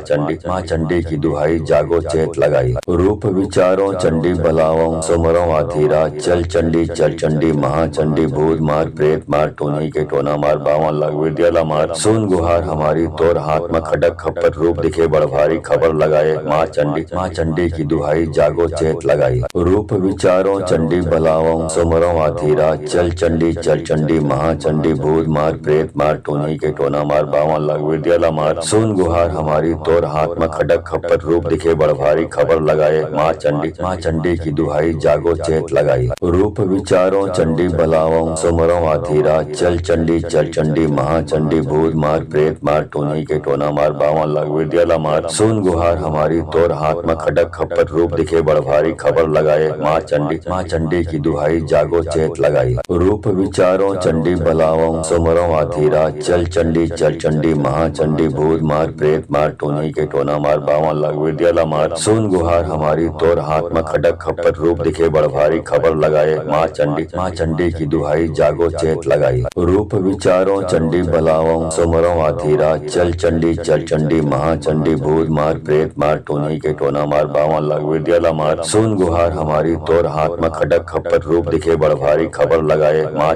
चंडी की दुहाई जागो चेत लगाई। रूप विचारो चंडी बलाओ सुमरो आधीरा चल चंडी महाचंडी भूत मार प्रेत मार टोनी के टोना मार बावन लग विद्याला मार सुन गुहार हमारी तोर हाथ में खड़क खप्पर रूप दिखे बड़ भारी खबर लगाए माँ चंडी की दुहाई जागो चेत लगाई। रूप विचारो चंडी बलाओ सुमरो आधीरा चल चंडी महाचंडी भूत मार प्रेत मार टोनी के टोना मार बावन लग विद्याला मार सुन गुहार हमारी तोर हाथ में खड़क खप्पर रूप दिखे बड़ भारी खबर लगाए माँ चंडी की दुहाई जागो चेत लगाई। रूप विचारो चंडी बलाओ सुमरो आधीरा चल चंडी महाचंडी भूत मार प्रेत मार टोनी के टोना मार बावन लग विद्याला मार सुन गुहार हमारी तोर हाथ में खड़क खप्पर रूप दिखे बड़ भारी खबर लगाए माँ चंडी की दुहाई जागो चेत लगाई। रूप विचारो चंडी बलाओ सुमरो आधीरा चल चंडी महाचंडी भूत मार प्रेत मार टोनी के टोना मार बावन लग विद्याला मार सुन गुहार हमारी तोर हाथ में खड़क खप्पर रूप दिखे बड़ भारी खबर लगाए माँ चंडी की दुहाई जागो चेत लगाई। रूप विचारो चंडी बलाओ सुमरो आधीरा चल चंडी महाचंडी भूत मार प्रेत मार टोनी के टोना मार बावन लग विद्याला मार सुन गुहार हमारी तोर हाथ में खड़क खप्पर रूप दिखे बड़ भारी खबर लगाए माँ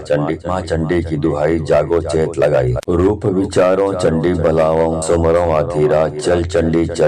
चंडी की दुहाई जागो चेत लगाई। रूप विचारो चंडी बलाओ सुमरो आधीरा चल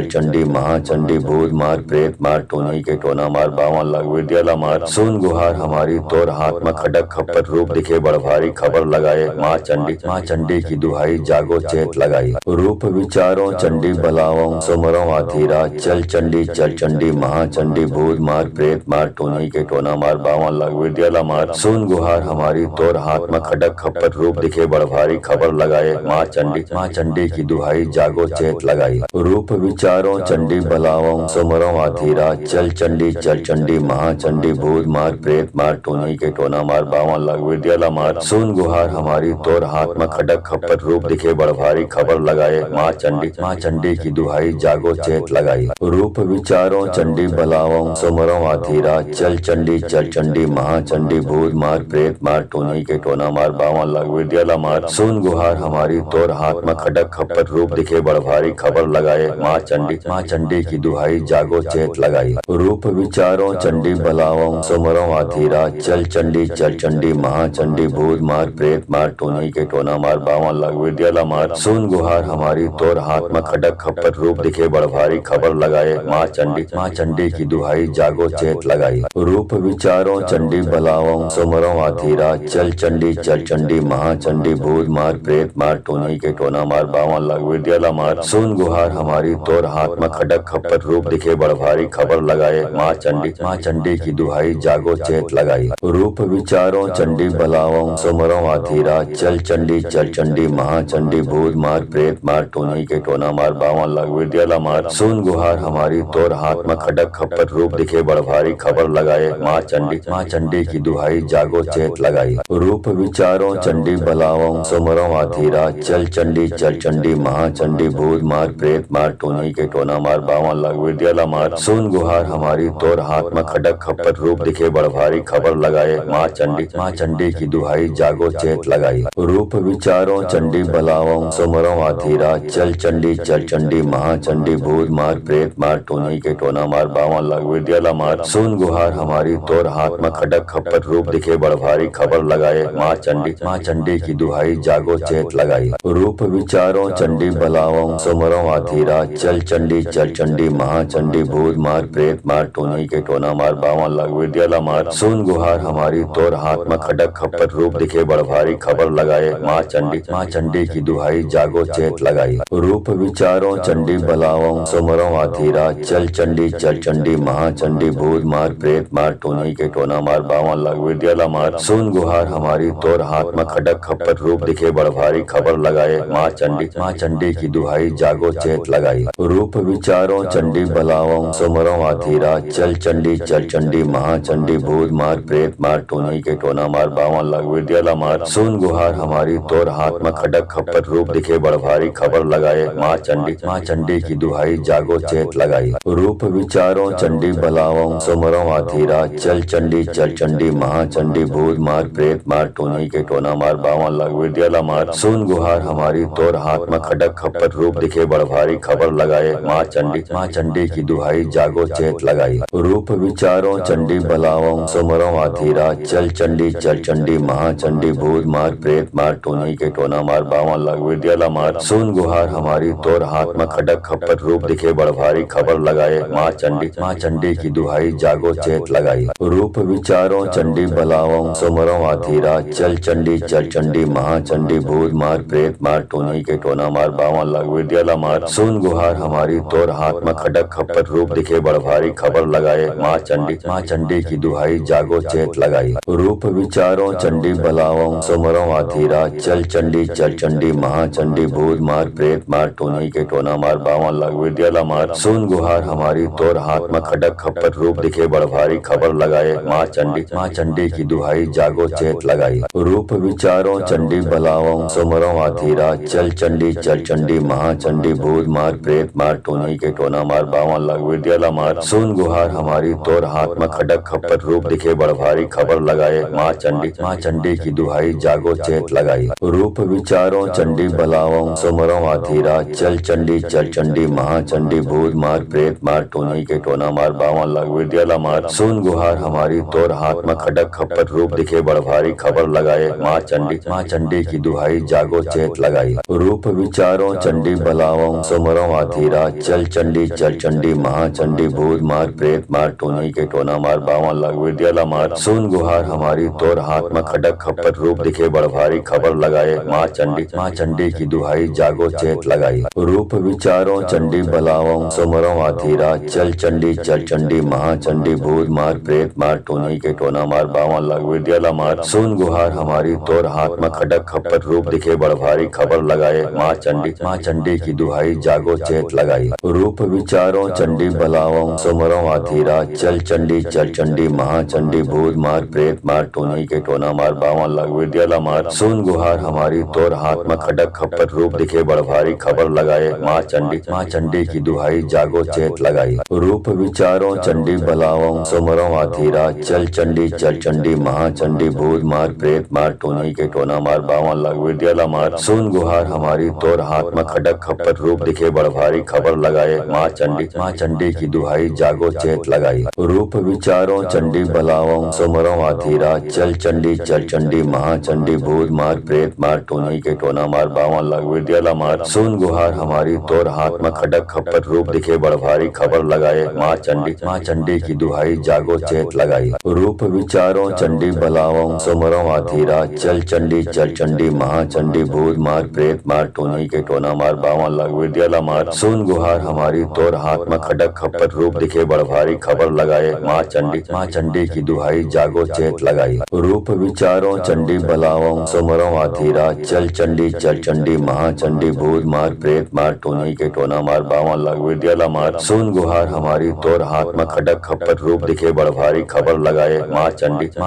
चंडी महाचंडी भूत मार प्रेत मार टोनी के टोना मार बावन लग विद्याला मार सुन गुहार हमारी तोर हाथ में खड़क खप्पर रूप दिखे बड़ भारी खबर लगाए माँ चंडी की दुहाई जागो चेत लगाई। रूप विचारो चंडी बलाओ सुमरो आधीरा चल चंडी महाचंडी भूत मार प्रेत मार टोनी के टोना मार बावन लग विद्याला मार सुन गुहार हमारी तोर हाथ में खड़क खप्पर रूप दिखे बड़ भारी खबर लगाए माँ चंडी की दुहाई जागो चेत लगाई। रूप विचारो चंडी बलाओ सुमरो आधीरा चल चंडी महाचंडी भूत मार प्रेत मार टोनी के टोना मार बावन लग विद्याला मार सुन गुहार हमारी तोर हाथ में खड़क खप्पर रूप दिखे बड़ भारी खबर लगाए माँ चंडी की दुहाई जागो चेत लगाई। रूप विचारो चंडी बलाओ सुमरो आधीरा चल चंडी महाचंडी भूत मार प्रेत मार टोनी के टोना मार बावन लग विद्याला मार सुन गुहार हमारी तोर हाथ में खड़क खप्पर रूप दिखे बड़ भारी खबर लगाए माँ चंडी की दुहाई जागो चेत लगाई। रूप विचारो चंडी बलाओ सुमरो आधीरा चल चंडी महाचंडी भूत मार प्रेत मार टोनी के टोना मार बावन लग विद्याला मार सुन गुहार हमारी तोर हाथ में खड़क खप्पर रूप दिखे बड़ भारी खबर लगाए माँ चंडी की दुहाई जागो चेत लगाई। रूप विचारो चंडी बलाओ सुमरो आधीरा चल चंडी महाचंडी भूत मार प्रेत मार टोनी के टोना मार बावन लग विद्याला मार सुन गुहार हमारी तोर हाथ में खड़क खप्पर रूप दिखे बड़ भारी खबर लगाए माँ चंडी की दुहाई जागो चेत लगाई। रूप विचारो चंडी बलाओ सुमरो आधीरा चल चंडी महाचंडी भूत मार प्रेत मार टोनी के टोना मार बावन लग विद्याला मार सुन गुहार हमारी तोर हाथ में खडक खप्पर रूप दिखे बड़भारी खबर लगाए माँ चंडी की दुहाई जागो चेत लगाई रूप विचारो चंडी बलाओं सुमरो आधीरा चल चंडी महाचंडी भूत मार प्रेत मार टोनी के टोना मार बावन लग विद्याला मार सुन गुहार हमारी तोर हाथ में खडक खप्पर रूप दिखे बड़भारी खबर लगाए माँ चंडी की दुहाई जागो चेत लगाई रूप विचारो चंडी बलाओं सुमरो आधीरा चल चंडी महाचंडी भूत मार प्रेत मार टोनी के टोना मार बावन लग विद्याला मार सुन गुहार हमारी तोर हाथ में खडक खप्पर रूप दिखे बड़भारी खबर लगाए माँ चंडी की दुहाई जागो चेत लगाई रूप विचारो चंडी बलाओं सुमरो आधीरा चल चंडी महाचंडी भूत मार प्रेत मार टोनी के टोना मार बावन लग विद्याला मार सुन गुहार हमारी तोर हाथ में खडक खप्पर रूप दिखे बड़भारी खबर लगाए माँ चंडी की दुहाई जागो चेत लगाई रूप विचारो चंडी बलाओं सुमरो आधीरा चल चंडी महाचंडी भूत मार प्रेत मार टोनी के टोना मार बावन लग विद्याला मार सुन गुहार हमारी तोर हाथ में खडक खप्पर रूप दिखे बड़भारी खबर लगाए माँ चंडी की दुहाई जागो चेत लगाई रूप विचारो चंडी बलाओं सुमरो आधीरा चल चंडी महाचंडी भूत मार प्रेत मार टोनी के टोना मार बावन लग विद्याला मार सुन गुहार हमारी तोर हाथ में खडक खप्पर रूप दिखे बड़भारी खबर लगाए माँ चंडी की दुहाई जागो चेत लगाई रूप विचारो चंडी बलाओं सुमरो आधीरा चल चंडी महाचंडी भूत मार प्रेत मार टोनी के टोना मार बावन लग विद्याला मार सुन गुहार हमारी तोर हाथ में खडक खप्पर रूप दिखे बड़भारी खबर लगाए माँ चंडी की दुहाई जागो चेत लगाई रूप विचारो चंडी बलाओं सुमरो आधीरा चल चंडी महाचंडी भूत मार प्रेत मार टोनी के टोना मार बावन लग विद्याला मार सुन गुहार हमारी तोर हाथ में खडक खप्पर रूप दिखे बड़भारी खबर लगाए माँ चंडी की दुहाई जागो चेत लगाई रूप विचारो चंडी बलाओं सुमरो आधीरा चल चंडी महाचंडी भूत मार प्रेत मार टोनी के टोना मार बावन लग विद्याला मार सुन गुहार हमारी तोर हाथ में खडक खप्पर रूप दिखे बड़भारी खबर लगाए माँ चंडी की दुहाई जागो चेत लगाई रूप विचारो चंडी बलाओं सुमरो आधीरा चल चंडी महाचंडी भूत मार प्रेत मार टोनी के टोना मार बावन लग विद्याला मार सुन गुहार हमारी तोर हाथ में खडक खप्पर रूप दिखे बड़भारी खबर लगाए माँ चंडी की दुहाई जागो चेत लगाई रूप विचारो चंडी बलाओं सुमरो आधीरा चल चंडी महाचंडी भूत मार प्रेत मार टोनी के टोना मार बावन लग विद्याला मार सुन गुहार हमारी तोर हाथ में खडक खप्पर रूप दिखे बड़भारी खबर लगाए माँ चंडी की दुहाई जागो चेत लगाई रूप विचारो चंडी बलाओं सुमरो आधीरा चल चंडी महाचंडी भूत मार प्रेत मार टोनी के टोना मार बावन लग विद्याला मार सुन गुहार हमारी तोर हाथ में खडक खप्पर रूप दिखे बड़भारी खबर लगाए माँ चंडी की दुहाई जागो चेत लगाई रूप विचारो चंडी बलाओं सुमरो आधीरा चल चंडी महाचंडी भूत मार प्रेत मार टोनी के टोना मार बावन लग विद्याला मार सुन गुहार हमारी तोर हाथ में खडक खप्पर रूप दिखे बड़भारी खबर लगाए माँ चंडी की दुहाई जागो चेत लगाई रूप विचारो चंडी बलाओं सुमरो आधीरा चल चंडी महाचंडी भूत मार प्रेत मार टोनी के टोना मार बावन लग विद्याला मार सुन गुहार हमारी तोर हाथ में खडक खप्पर रूप दिखे बड़भारी खबर लगाए माँ चंडी की दुहाई जागो चेत लगाई रूप विचारो चंडी बलाओं सुमरो आधीरा चल चंडी महाचंडी भूत मार प्रेत मार टोनी के टोना मार बावन लग विद्याला मार सुन गुहार हमारी तोर हाथ में खडक खप्पर रूप दिखे बड़भारी खबर लगाए माँ चंडी की दुहाई जागो चेत लगाई रूप विचारो चंडी बलाओं सुमरो आधीरा चल चंडी महाचंडी भूत मार प्रेत मार टोनी के टोना मार बावन लग विद्याला मार सुन गुहार हमारी तोर हाथ में खडक खप्पर रूप दिखे बड़भारी खबर लगाए माँ चंडी की दुहाई जागो चेत लगाई रूप विचारो चंडी बलाओं सुमरो आधीरा चल चंडी महाचंडी भूत मार प्रेत मार टोनी के टोना मार बावन लग विद्याला मार सुन गुहार हमारी तोर हाथ में खडक खप्पर रूप दिखे बड़भारी खबर लगाए माँ चंडी की दुहाई जागो चेत लगाई रूप विचारो चंडी बलाओं सुमरो आधीरा चल चंडी महाचंडी भूत मार प्रेत मार टोनी के टोना मार बावन लग विद्याला मार सुन गुहार हमारी तोर हाथ में खडक खप्पर रूप दिखे बड़भारी खबर लगाए माँ चंडी की दुहाई जागो चेत लगाई रूप विचारो चंडी बलाओं सुमरो आधीरा चल चंडी महाचंडी भूत मार प्रेत मार टोनी के टोना मार बावन लग विद्याला मार सुन गुहार हमारी तोर हाथ में खडक खप्पर रूप दिखे बड़ भारी खबर लगाए माँ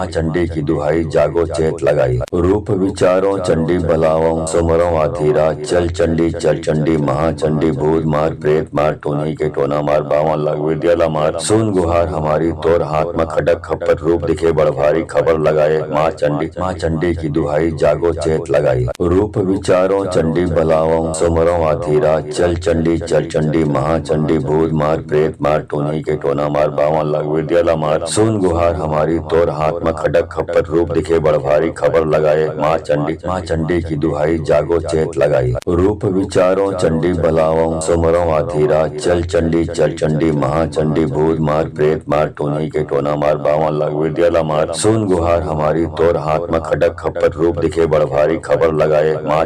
चंडी की दुहाई जागो चेत लगाई रूप विचारो चंडी बलाओ सुमरो आधीरा चल चंडी महाचंडी भूत मार प्रेत मार टोनी के टोना मार बावन लग विद्याला मार सुन गुहार हमारी तोर हाथ में खडक खप्पर रूप दिखे बड़ भारी खबर लगाए माँ चंडी की दुहाई जागो चेत लगाई रूप विचारो चंडी बलाओ सुमरो आधीरा चल चंडी महाचंडी भूत मार प्रेत मार टोनी के टोना मार बावन लग विद्याला मार सुन गुहार हमारी तोर हाथ में खडक खप्पर रूप दिखे बड़ भारी खबर लगाए माँ चंडी की दुहाई जागो चेत लगाई रूप विचारो चंडी बलाओ सुमरो आधीरा चल चंडी महाचंडी भूत मार प्रेत मार टोनी के टोना मार बावन लग विद्याला मार सुन गुहार हमारी तोर हाथ में खडक खप्पर रूप दिखे बड़ भारी खबर लगाए माँ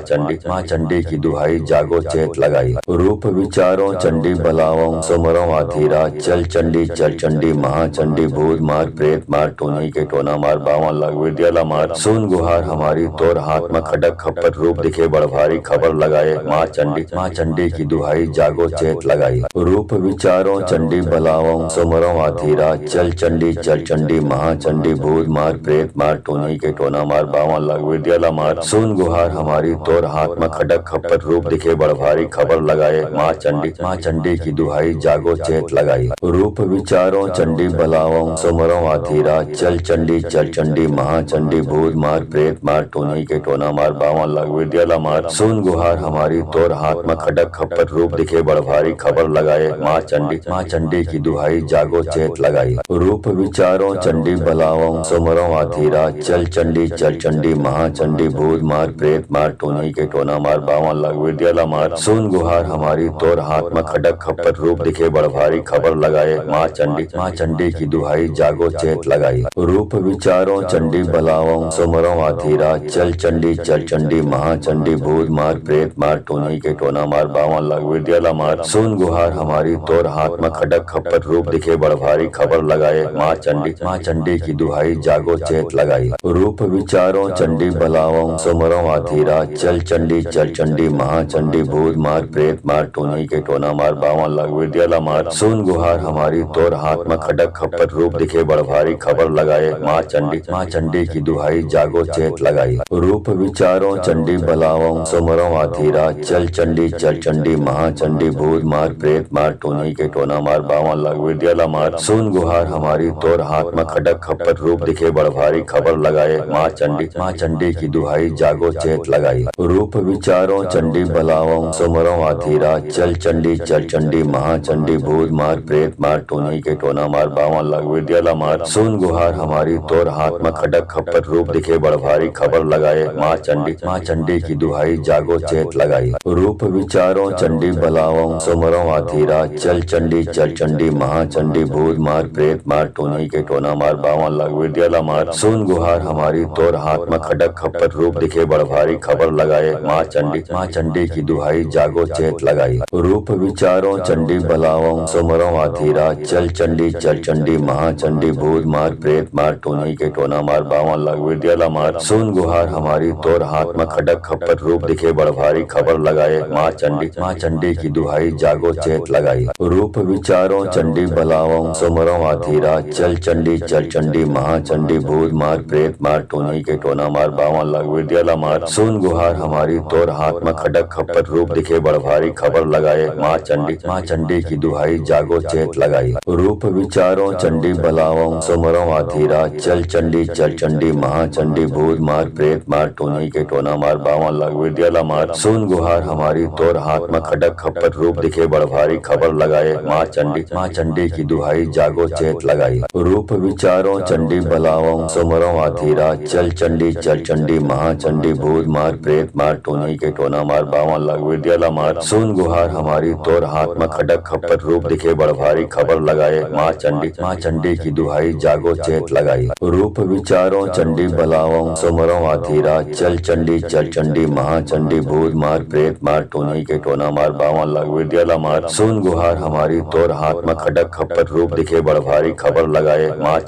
चंडी की दुहाई जागो चेत लगाई रूप विचारो चंडी बलाओ सुमरो आधीरा चल चंडी महाचंडी भूत मार प्रेत मार टोनी के टोना मार बावन लग विद्याला मार सुन गुहार हमारी तोर हाथ में खडक खप्पर रूप दिखे बड़ भारी खबर लगाए माँ चंडी की दुहाई जागो चेत लगाई रूप विचारो चंडी बलाओ सुमरो आधीरा चल चंडी महाचंडी भूत मार प्रेत मार टोनी के टोना मार बावन लग विद्याला मार सुन गुहार हमारी तोर हाथ में खडक खप्पर रूप दिखे बड़ भारी खबर लगाए माँ चंडी की दुहाई जागो चेत लगाई रूप विचारो चंडी बलाओ सुमरो आधीरा चल चंडी महाचंडी भूत मार प्रेत मार टोनी के टोना मार बावन लग विद्याला मार सुन गुहार हमारी तोर हाथ में खडक खप्पर रूप दिखे बड़ भारी खबर लगाए माँ चंडी की दुहाई जागो चेत लगाई रूप विचारो चंडी बलाओ सुमरो आधीरा चल चंडी महाचंडी भूत मार प्रेत मार टोनी के टोना मार बावन लग विद्याला मार सुन गुहार हमारी तोर हाथ में खडक खप्पर रूप दिखे बड़ भारी खबर लगाए माँ चंडी की दुहाई जागो चेत लगाई रूप विचारो चंडी बलाओ सुमरो आधीरा चल चंडी महाचंडी भूत मार प्रेत मार टोनी के टोना मार बावन लग विद्याला मार सुन गुहार हमारी तोर हाथ में खडक खप्पर रूप दिखे बड़ भारी खबर लगाए माँ चंडी की दुहाई जागो चेत लगाई रूप विचारो चंडी बलाओ सुमरो आधीरा चल चंडी महाचंडी भूत मार प्रेत मार टोनी के टोना मार बावन लग विद्याला मार सुन गुहार हमारी तोर हाथ में खडक खप्पर रूप दिखे बड़ भारी खबर लगाए माँ चंडी की दुहाई जागो चेत लगाई रूप विचारो चंडी बलाओ सुमरो आधीरा चल चंडी महाचंडी भूत मार प्रेत मार टोनी के टोना मार बावन लग विद्याला मार सुन गुहार हमारी तोर हाथ में खडक खप्पर रूप दिखे बड़ भारी खबर लगाए माँ चंडी की दुहाई जागो चेत लगाई रूप विचारो चंडी बलाओ सुमरो आधीरा चल चंडी महाचंडी भूत मार प्रेत मार टोनी के टोना मार बावन लग विद्याला मार सुन गुहार हमारी तोर हाथ में खडक खप्पर रूप दिखे बड़ भारी खबर लगाए माँ चंडी की दुहाई जागो चेत लगाई रूप विचारो चंडी बलाओ सुमरो आधीरा चल चंडी महाचंडी भूत मार प्रेत मार टोनी के टोना मार बावन लग विद्याला मार सुन गुहार हमारी तोर हाथ में खडक खप्पर रूप दिखे बड़ भारी खबर लगाए माँ चंडी की दुहाई जागो चेत लगाई रूप विचारो चंडी बलाओ सुमरो आधीरा चल चंडी महाचंडी भूत मार प्रेत मार टोनी के टोना मार बावन लग विद्याला मार सुन गुहार हमारी तोर हाथ में खडक खप्पर रूप दिखे बड़ भारी खबर लगाए माँ चंडी की दुहाई जागो चेत लगाई रूप विचारो चंडी बलाओ सुमरो आधीरा चल चंडी महाचंडी भूत मार प्रेत मार टोनी के टोना मार बावन लग विद्याला मार सुन गुहार हमारी तोर हाथ में खडक खप्पर रूप दिखे बड़ भारी खबर लगाए माँ चंडी की दुहाई जागो चेत लगाई रूप विचारो चंडी बलाओ सुमरो आधीरा चल चंडी महाचंडी भूत मार प्रेत मार टोनी के टोना मार बावन लग विद्याला मार सुन गुहार हमारी तोर हाथ में खडक खप्पर रूप दिखे बड़ भारी खबर लगाए माँ चंडी की दुहाई जागो चेत लगाई रूप विचारो चंडी बलाओ सुमरो आधीरा चल चंडी महाचंडी भूत मार प्रेत मार टोनी के टोना मार बावन लग विद्याला मार सुन गुहार हमारी तोर हाथ में खडक खप्पर रूप दिखे बड़ भारी खबर लगाए माँ चंडी की दुहाई जागो चेत लगाई रूप विचारो चंडी बलाओ सुमरो आधीरा चल चंडी महाचंडी भूत मार प्रेत मार टोनी के टोना मार बावन लग विद्याला मार सुन गुहार हमारी तोर हाथ में खडक खप्पर रूप दिखे बड़ भारी खबर लगाए माँ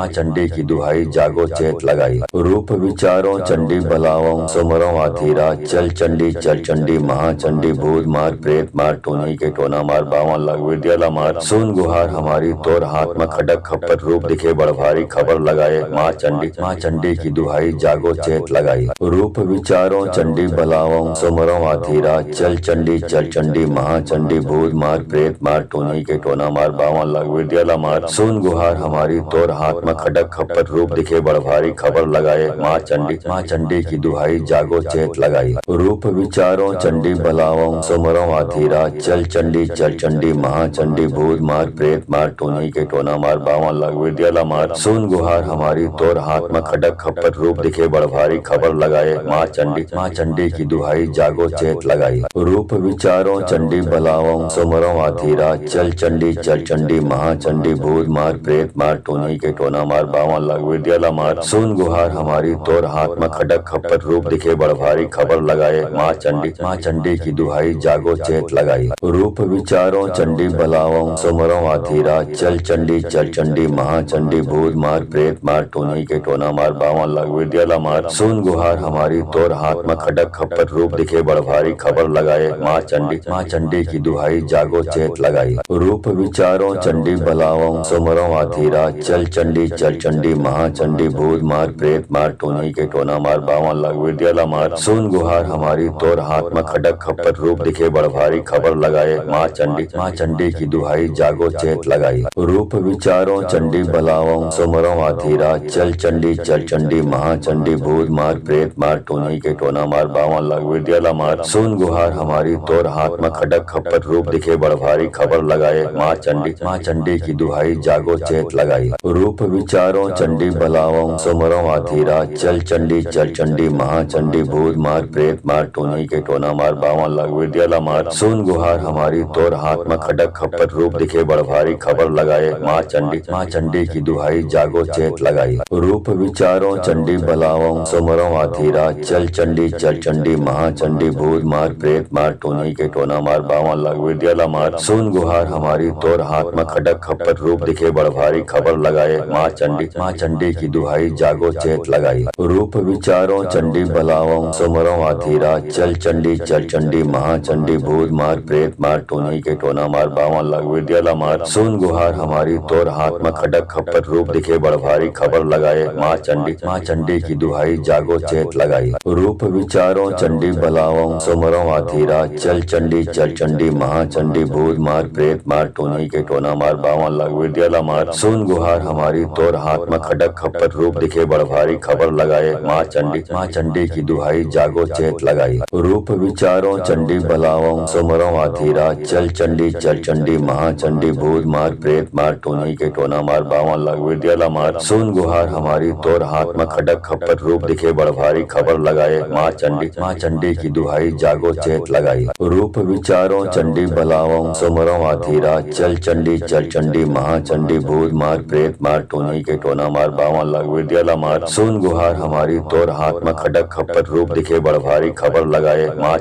चंडी की दुहाई जागो चेत लगाई रूप विचारो चंडी बलाओ सुमरो आधीरा चल चंडी महाचंडी भूत मार प्रेत मार टोनी के के टोना मार 52 लाख विद्याला मार सुन गुहार हमारी तोर हाथ में खडक खप्पर रूप दिखे बड़ भारी खबर लगाए माँ चंडी की दुहाई जागो चेत लगाई रूप विचारो चंडी बलाओं सुमरो आधीरा चल चंडी महाचंडी भूत मार प्रेत मार टोनी के टोना मार 52 लाख विद्याला मार सुन गुहार हमारी तोर हाथ में खडक खप्पर रूप दिखे बड़ भारी खबर लगाए माँ चंडी की दुहाई जागो चेत लगाई रूप विचारो चंडी बलाओं सुमरो आधीरा चल चंडी महाचंडी भूत मार प्रेत मार टोनी के टोना मार 52 लाख विद्याला मार सुन गुहार हमारी तोर हाथ में खडक खप्पर रूप दिखे बड़ भारी खबर लगाए माँ चंडी की दुहाई जागो चेत लगाई रूप विचारो चंडी बलाओं सुमरो आधीरा चल चंडी महाचंडी भूत मार प्रेत मार टोनी के टोना मार 52 लाख विद्याला मार सुन गुहार हमारी तोर हाथ में खडक खप्पर रूप दिखे बड़ भारी खबर लगाए माँ चंडी की दुहाई जागो चेत लगाई रूप विचारो चंडी बलाओं सुमरो आधीरा चल चंडी महाचंडी भूत मार प्रेत मार टोनी के टोना मार 52 लाख विद्याला मार सुन गुहार हमारी तोर हाथ में खडक खप्पर रूप दिखे बड़ भारी खबर लगाए माँ चंडी की दुहाई जागो चेत लगाई रूप विचारो चंडी बलाओं सुमरो आधीरा चल चंडी महाचंडी भूत मार प्रेत मार टोनी के टोना मार 52 लाख विद्याला मार सुन गुहार हमारी तोर हाथ में खडक खप्पर रूप दिखे बड़ भारी खबर लगाए माँ चंडी की दुहाई जागो चेत लगाई रूप विचारो चंडी बलाओं सुमरो आधीरा चल चंडी महाचंडी भूत मार प्रेत मार टोनी के टोना मार 52 लाख विद्याला मार सुन गुहार हमारी तोर हाथ में खडक खप्पर रूप दिखे बड़ भारी खबर लगाए माँ चंडी की दुहाई जागो चेत लगाई रूप विचारो चंडी बलाओं सुमरो आधीरा चल चंडी महाचंडी भूत मार प्रेत मार टोनी के टोना मार 52 लाख विद्याला मार सुन गुहार हमारी तोर हाथ में खडक खप्पर रूप दिखे बड़ भारी खबर लगाए माँ चंडी की दुहाई जागो चेत लगाई रूप विचारो चंडी बलाओं सुमरो आधीरा चल चंडी महाचंडी भूत मार प्रेत मार टोनी के टोना मार 52 लाख विद्याला मार सुन गुहार हमारी तोर हाथ में खडक खप्पर रूप दिखे बड़ भारी खबर लगाए माँ चंडी की दुहाई जागो चेत लगाई रूप विचारो चंडी बलाओं सुमरो आधीरा चल चंडी महाचंडी भूत मार प्रेत मार टोनी के टोना मार 52 लाख विद्याला मार सुन गुहार हमारी तोर हाथ में खडक खप्पर रूप दिखे बड़ भारी खबर लगाए माँ चंडी की दुहाई जागो चेत लगाई रूप विचारो चंडी बलाओं सुमरो आधीरा चल चंडी महाचंडी भूत मार प्रेत मार टोनी के टोना मार 52 लाख विद्याला मार सुन गुहार हमारी तोर हाथ में खडक खप्पर रूप दिखे बड़ भारी खबर लगाए माँ चंडी की दुहाई जागो चेत लगाई रूप विचारो चंडी बलाओं सुमरो आधीरा चल चंडी महाचंडी भूत मार प्रेत मार टोनी के टोना मार 52 लाख विद्याला मार सुन गुहार हमारी तोर हाथ में खडक खप्पर रूप दिखे बड़ भारी खबर लगाए माँ चंडी की दुहाई जागो चेत लगाई रूप विचारो चंडी बलाओं सुमरो आधीरा चल चंडी महाचंडी भूत मार प्रेत मार टोनी के टोना मार 52 लाख विद्याला मार सुन गुहार हमारी तोर हाथ में खडक खप्पर रूप दिखे बड़ भारी खबर लगाए माँ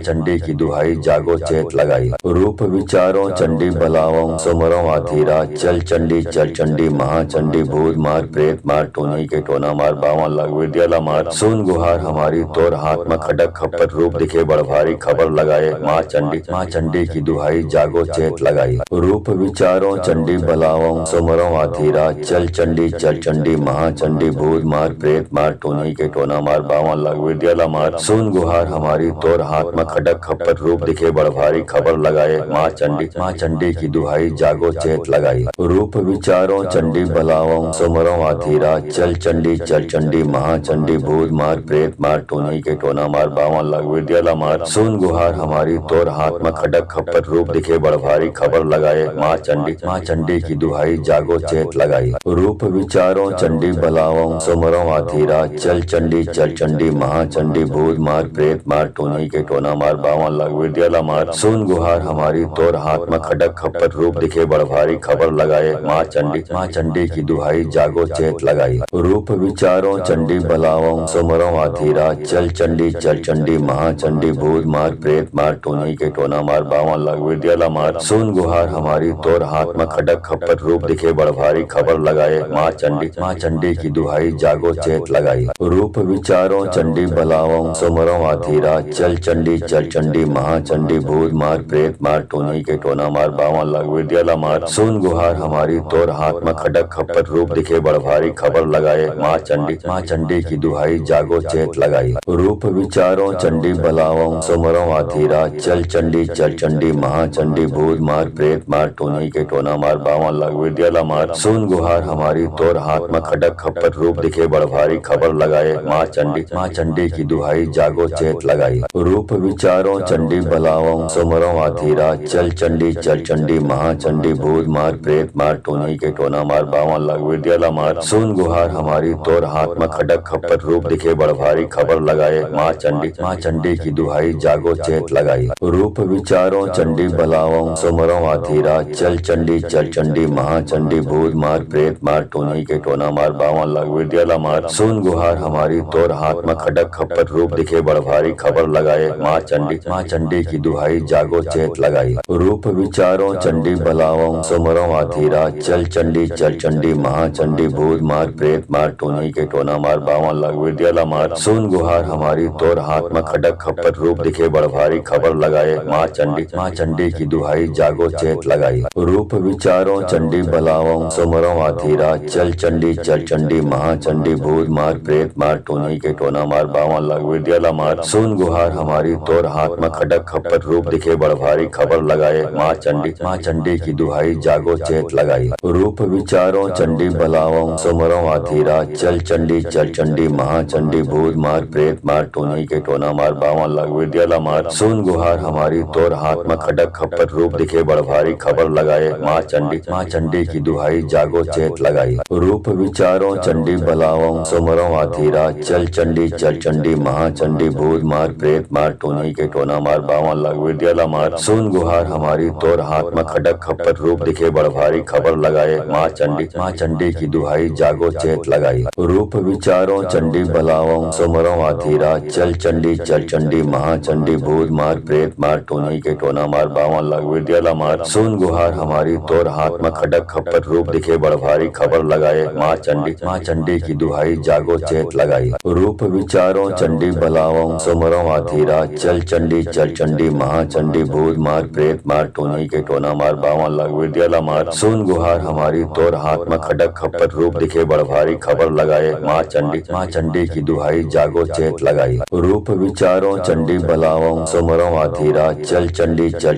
चंडी की दुहाई जागो चेत लगाई रूप विचारो चंडी बलाओं सुमरो आधीरा चल चंडी महाचंडी भूत मार प्रेत मार टोनी के टोना मार 52 लाख विद्याला मार सुन गुहार हमारी तोर हाथ में खडक खप्पर रूप दिखे बड़ भारी खबर लगाए माँ चंडी की दुहाई जागो चेत लगाई रूप विचारो चंडी बलाओं सुमरो आधीरा चल चंडी महाचंडी भूत मार प्रेत मार टोनी के टोना मार 52 लाख विद्याला मार सुन गुहार हमारी तोर हाथ में खडक खप्पर रूप दिखे बड़ भारी खबर लगाए माँ चंडी की दुहाई जागो चेत लगाई रूप विचारो चंडी बलाओं सुमरो आधीरा चल चंडी महाचंडी भूत मार प्रेत मार टोनी के टोना मार 52 लाख विद्याला मार सुन गुहार हमारी तोर हाथ में खडक खप्पर रूप दिखे बड़ भारी खबर लगाए माँ चंडी की दुहाई जागो चेत लगाई रूप विचारो चंडी बलाओं सुमरो आधीरा चल चंडी महाचंडी भूत मार प्रेत मार टोनी के टोना मार 52 लाख विद्याला मार सुन गुहार हमारी तोर हाथ में खडक खप्पर रूप दिखे बड़ भारी खबर लगाए माँ चंडी की दुहाई जागो चेत लगाई रूप विचारो चंडी बलाओं सुमरो आधीरा चल चंडी महाचंडी भूत मार प्रेत मार टोनी के टोना मार 52 लाख विद्याला मार सुन गुहार हमारी तोर हाथ में खडक खप्पर रूप दिखे बड़ भारी खबर लगाए माँ चंडी की दुहाई जागो चेत लगाई रूप विचारो चंडी बलाओं सुमरो आधीरा चल चंडी महाचंडी भूत मार मार प्रेत मार टोनी के टोना मार बावन लाख विद्याला मार सुन गुहार हमारी तोर हाथ में खडक खप्पर रूप दिखे बड़ भारी खबर लगाए माँ चंडी की दुहाई जागो चेत लगाई रूप विचारो चंडी बलाओ सुमरो आधीरा चल चंडी महाचंडी भूत मार प्रेत मार टोनी के टोना मार बावन लाख विद्याला मार सुन गुहार हमारी तोर हाथ में खडक खप्पर रूप दिखे बड़ भारी खबर लगाए माँ चंडी की दुहाई जागो चेत लगाई रूप विचारो चंडी बलाओ सुमरो आधीरा चल चंडी महाचंडी भूत मार प्रेत मार टोनी के टोना मार बावन लाख विद्याला मार सुन गुहार हमारी तोर हाथ में खडक खप्पर रूप दिखे बड़ भारी खबर लगाए माँ चंडी की दुहाई जागो चेत लगाई रूप विचारो चंडी बलाओ सुमरो आधीरा चल चंडी महाचंडी भूत मार प्रेत मार टोनी के टोना मार बावन लाख विद्याला मार सुन गुहार हमारी तोर हाथ में खडक खप्पर रूप दिखे बड़ भारी खबर लगाए माँ चंडी की दुहाई जागो चेत लगाई रूप विचारो चंडी बलाओ सुमरो आधीरा चल चंडी महाचंडी भूत मार प्रेत मार टोनी के टोना मार बावन लाख विद्याला मार सुन गुहार हमारी तोर हाथ में खडक खप्पर रूप दिखे बड़ भारी खबर लगाए माँ चंडी की दुहाई जागो चेत लगाई रूप विचारो चंडी बलाओ सुमरो आधीरा चल चंडी महाचंडी भूत मार प्रेत मार टोनी के टोना मार बावन लाख विद्याला मार सुन गुहार हमारी तोर हाथ में खडक खप्पर रूप दिखे बड़ भारी खबर लगाए माँ चंडी की दुहाई जागो चेत लगाई रूप विचारो चंडी बलाओ सुमरो आधीरा चल चंडी महाचंडी भूत मार प्रेत मार टोनी के टोना मार बावन लाख विद्याला मार सुन गुहार हमारी तोर हाथ में खडक खप्पर रूप दिखे बड़ भारी खबर लगाए माँ चंडी की दुहाई जागो चेत लगाई रूप विचारो चंडी बलाओ सुमरो आधीरा चल चंडी महाचंडी भूत मार प्रेत मार टोनी के टोना मार बावन लाख विद्याला मार सुन गुहार हमारी तोर हाथ में खडक खप्पर रूप दिखे बड़ भारी खबर लगाए माँ चंडी की दुहाई जागो चेत लगाई रूप विचारो चंडी बलाओ सुमरो आधीरा चल चंडी महाचंडी भूत मार प्रेत मार टोनी के टोना मार बावन लाख विद्याला मार सुन गुहार हमारी तोर हाथ में खडक खप्पर रूप दिखे बड़ भारी खबर लगाए माँ चंडी की दुहाई जागो चेत लगाई रूप विचारो चंडी बलाओ सुमरो आधीरा चल चंडी महाचंडी भूत मार प्रेत मार टोनी के टोना मार बावन लाख विद्याला मार सुन गुहार हमारी तोर हाथ में खडक खप्पर रूप दिखे बड़ भारी खबर लगाए माँ चंडी की दुहाई जागो चेत लगाई रूप विचारो चंडी बलाओ सुमरो आधीरा चल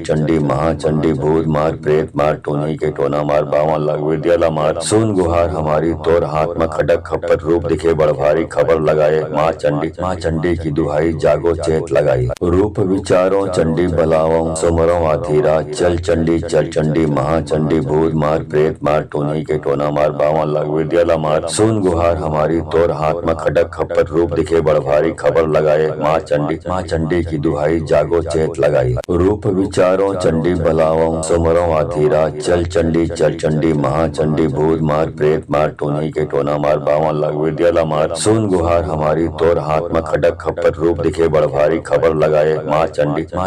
चंडी महाचंडी भूत मार प्रेत मार टोनी के टोना मार बावन लाख विद्याला मार सुन गुहार हमारी तोर हाथ में खडक खप्पर रूप दिखे बड़ भारी खबर लगाए माँ चंडी की दुहाई जागो चेत लगाई रूप विचारो चंडी बलाओ सुमरो आधीरा चल चंडी महाचंडी भूत मार प्रेत मार टोनी के टोना मार बावन लाख विद्याला मार सुन गुहार हमारी तोर हाथ में खडक खप्पर रूप दिखे बड़ भारी खबर लगाए माँ चंडी की दुहाई जागो चेत लगाई रूप विचारो चंडी बलाओ सुमरो आधीरा चल चंडी महाचंडी भूत मार प्रेत मार टोनी के टोना मार बावन लाख विद्याला मार सुन गुहार हमारी तोर हाथ में खडक खप्पर रूप दिखे बड़ भारी खबर लगाए माँ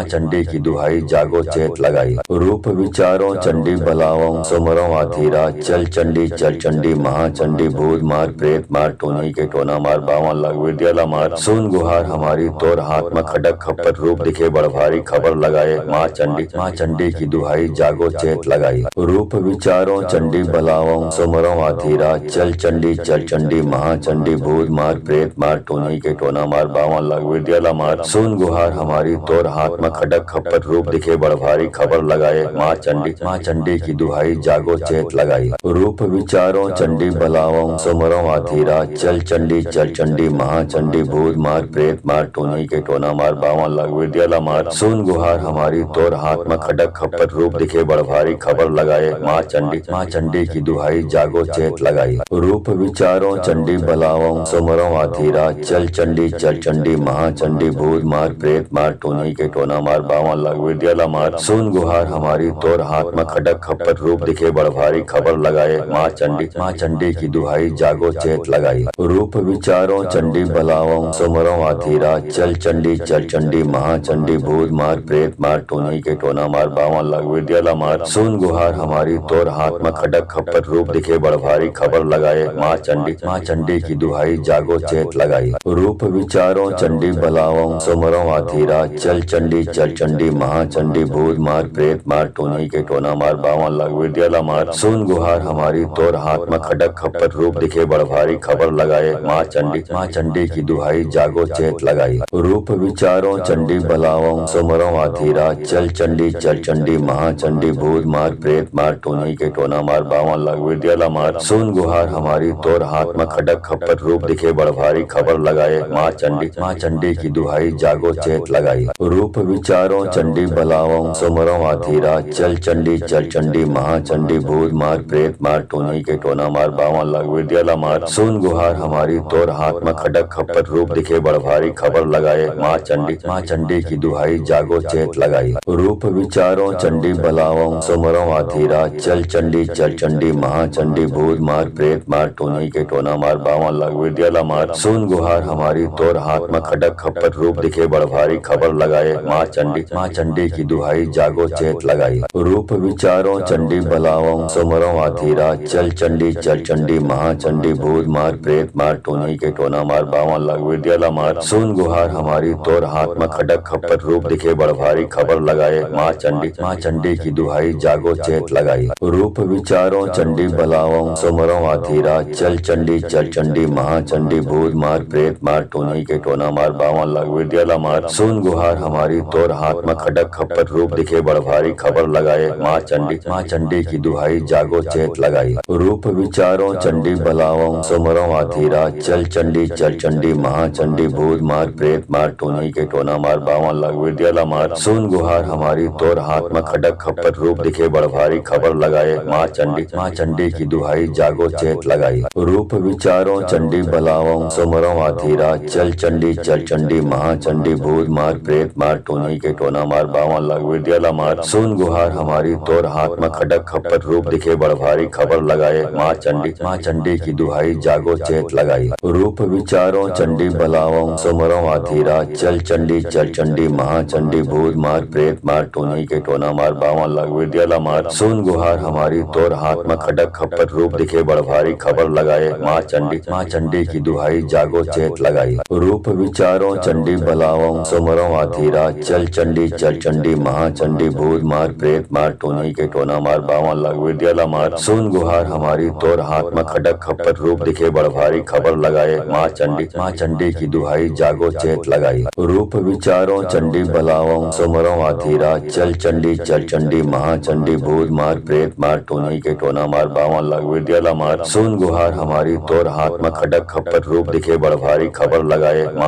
चंडी की दुहाई जागो चेत लगाई रूप विचारो चंडी बलाओ सुमरो आधीरा चल चंडी महाचंडी भूत मार प्रेत मार टोनी के टोना मार बावन लाख विद्याला मार सुन गुहार हमारी तोर हाथ में खडक खप्पर रूप दिखे बड़ भारी खबर लगाए माँ चंडी की दुहाई जागो चेत लगाई रूप विचारो चंडी बलाओ सुमरो आधीरा चल चंडी महाचंडी भूत मार प्रेत मार टोनी के टोना मार बावन लाख विद्याला मार सुन गुहार हमारी तोर हाथ में खडक खप्पर रूप दिखे बड़ भारी खबर लगाए माँ चंडी की दुहाई जागो चेत लगाई रूप विचारो चंडी बलाओ सुमरो आधीरा चल चंडी महाचंडी भूत मार प्रेत मार टोनी के टोना मार बावन लाख विद्याला मार सुन गुहार हमारी तोर हाथ में खडक खप्पर रूप दिखे बड़ भारी खबर लगाए माँ चंडी की दुहाई जागो चेत लगाई रूप विचारो चंडी बलाओ सुमरो आधीरा चल चंडी महाचंडी भूत मार प्रेत मार टोनी के टोना मार बावन लाख विद्याला मार सुन गुहार हमारी तोर हाथ में खडक खप्पर रूप दिखे बड़ भारी खबर लगाए माँ चंडी की दुहाई जागो चेत लगाई रूप विचारो चंडी बलाओ सुमरो आधीरा चल चंडी महाचंडी भूत मार प्रेत मार टोनी के टोना मार बावन लाख विद्याला मार सुन गुहार हमारी तोर हाथ में खडक खप्पर रूप दिखे बड़ भारी खबर लगाए माँ चंडी की दुहाई जागो चेत लगाई रूप विचारो चंडी बलाओ सुमरो आधीरा चल चंडी महाचंडी भूत मार प्रेत मार टोनी के टोना मार बावन लाख विद्याला मार सुन गुहार हमारी तोर हाथ में खडक खप्पर रूप दिखे बड़ भारी खबर लगाए माँ चंडी की दुहाई जागो चेत लगाई रूप विचारो चंडी बलाओ सुमरो आधीरा चल चंडी महाचंडी भूत मार प्रेत मार टोनी के टोना मार बावन लाख विद्याला मार सुन गुहार हमारी तोर हाथ में खडक खप्पर रूप दिखे बड़ भारी खबर लगाए माँ चंडी की दुहाई जागो चेत लगाई रूप विचारो चंडी बलाओ सुमरो आधीरा चल चंडी महाचंडी भूत मार प्रेत मार टोनी के टोना मार बावन लाख विद्याला मार सुन गुहार हमारी तोर हाथ में खडक खप्पर रूप दिखे बड़ भारी खबर लगाए माँ चंडी की दुहाई जागो चेत लगाई रूप विचारो चंडी बलाओ सुमरो आधीरा चल चंडी महाचंडी भूत मार प्रेत मार टोनी के टोना मार बावन लाख विद्याला मार सुन गुहार हमारी तोर हाथ में खडक खप्पर रूप दिखे बड़ भारी खबर लगाए माँ चंडी की दुहाई जागो चेत लगाई रूप विचारो चंडी बलाओ सुमरो आधीरा चल चंडी महाचंडी भूत मार प्रेत मार टोनी के टोना मार बावन लाख विद्याला मार सुन गुहार हमारी तोर हाथ में खडक खप्पर रूप दिखे बड़ भारी खबर लगाए माँ चंडी की दुहाई जागो चेत लगाई रूप विचारो चंडी बलाओ सुमरो आधीरा चल चंडी महाचंडी भूत मार प्रेत मार टोनी के टोना मार बावन लाख विद्याला मार सुन गुहार हमारी तोर हाथ में खडक खप्पर रूप दिखे बड़ भारी खबर लगाए माँ चंडी की दुहाई जागो चेत लगाई रूप विचारो चंडी बलाओ सुमरो आधीरा चल चंडी महाचंडी भूत मार प्रेत मार टोनी के टोना मार बावन लाख विद्याला मार सुन गुहार हमारी तोर हाथ में खडक खप्पर रूप दिखे बड़ भारी खबर लगाए माँ चंडी की दुहाई जागो चेत लगाई रूप विचारो चंडी बलाओ सुमरो आधीरा चल चंडी महाचंडी भूत मार प्रेत मार टोनी के टोना मार बावन लाख विद्याला मार सुन गुहार हमारी तोर हाथ में खडक खप्पर रूप दिखे बड़ भारी खबर लगाए माँ चंडी की दुहाई जागो चेत लगाई रूप विचारो चंडी बलाओ सुमरो आधीरा चल चंडी महाचंडी भूत मार प्रेत मार टोनी के टोना मार बावन लाख विद्याला मार सुन गुहार हमारी तोर हाथ में खडक खप्पर रूप दिखे बड़ भारी खबर लगाए माँ चंडी की दुहाई जागो चेत लगाई रूप विचारो चंडी बलाओ सुमरो आधीरा चल चंडी महाचंडी भूत मार प्रेत मार टोनी के टोना मार बावन लाख विद्याला मार सुन गुहार हमारी तोर हाथ में खडक खप्पर रूप दिखे बड़ भारी खबर लगाए माँ चंडी की दुहाई जागो चेत लगाई रूप विचारो चंडी बलाओ सुमरो आधीरा चल चंडी महाचंडी भूत मार प्रेत मार टोनी के टोना मार बावन लाख विद्याला मार सुन गुहार हमारी तोर हाथ में खडक खप्पर रूप दिखे बड़ भारी खबर लगाए माँ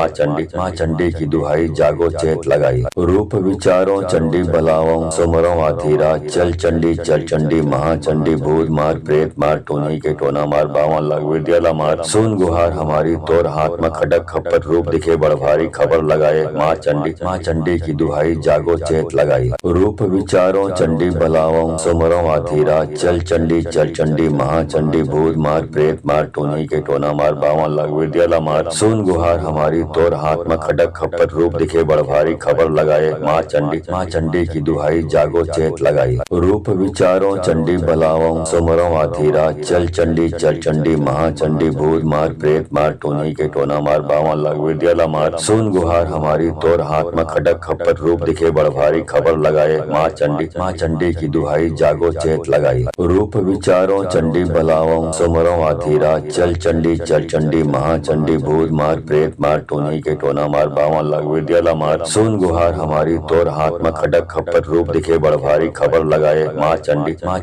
चंडी की दुहाई जागो चेत लगाई रूप विचारो चंडी बलाओ सुमरो आधीरा चल चंडी महाचंडी भूत मार प्रेत मार टोनी के टोना मार बावन लाख विद्याला मार सुन गुहार हमारी तोर हाथ में खडक खप्पर रूप दिखे बड़ भारी खबर लगाए माँ चंडी की दुहाई जागो चेत लगाई रूप विचारो चंडी बलाओ सुमरो आधीरा चल चंडी महाचंडी भूत मार प्रेत मार टोनी के टोना मार बावन लाख विद्याला मार सुन गुहार हमारी तोर हाथ में खडक खप्पर रूप दिखे बड़ भारी खबर लगाए माँ चंडी की दुहाई जागो चेत लगाई रूप विचारो चंडी बलाओ सुमरो आधीरा चल चंडी महाचंडी भूत मार प्रेत मार टोनी के टोना मार बावन लाख विद्याला मार सुन गुहार हमारी तोर हाथ में खडक खप्पर रूप दिखे बड़ भारी खबर लगाए माँ चंडी की दुहाई जागो चेत लगाई रूप विचारो चंडी बलाओ सुमरो आधीरा चल चंडी महाचंडी भूत मार प्रेत मार टोनी के टोना मार बावन लाख विद्याला मार सुन गुहार हमारी तोर हाथ में खडक खप्पर रूप दिखे बड़ भारी खबर लगाए माँ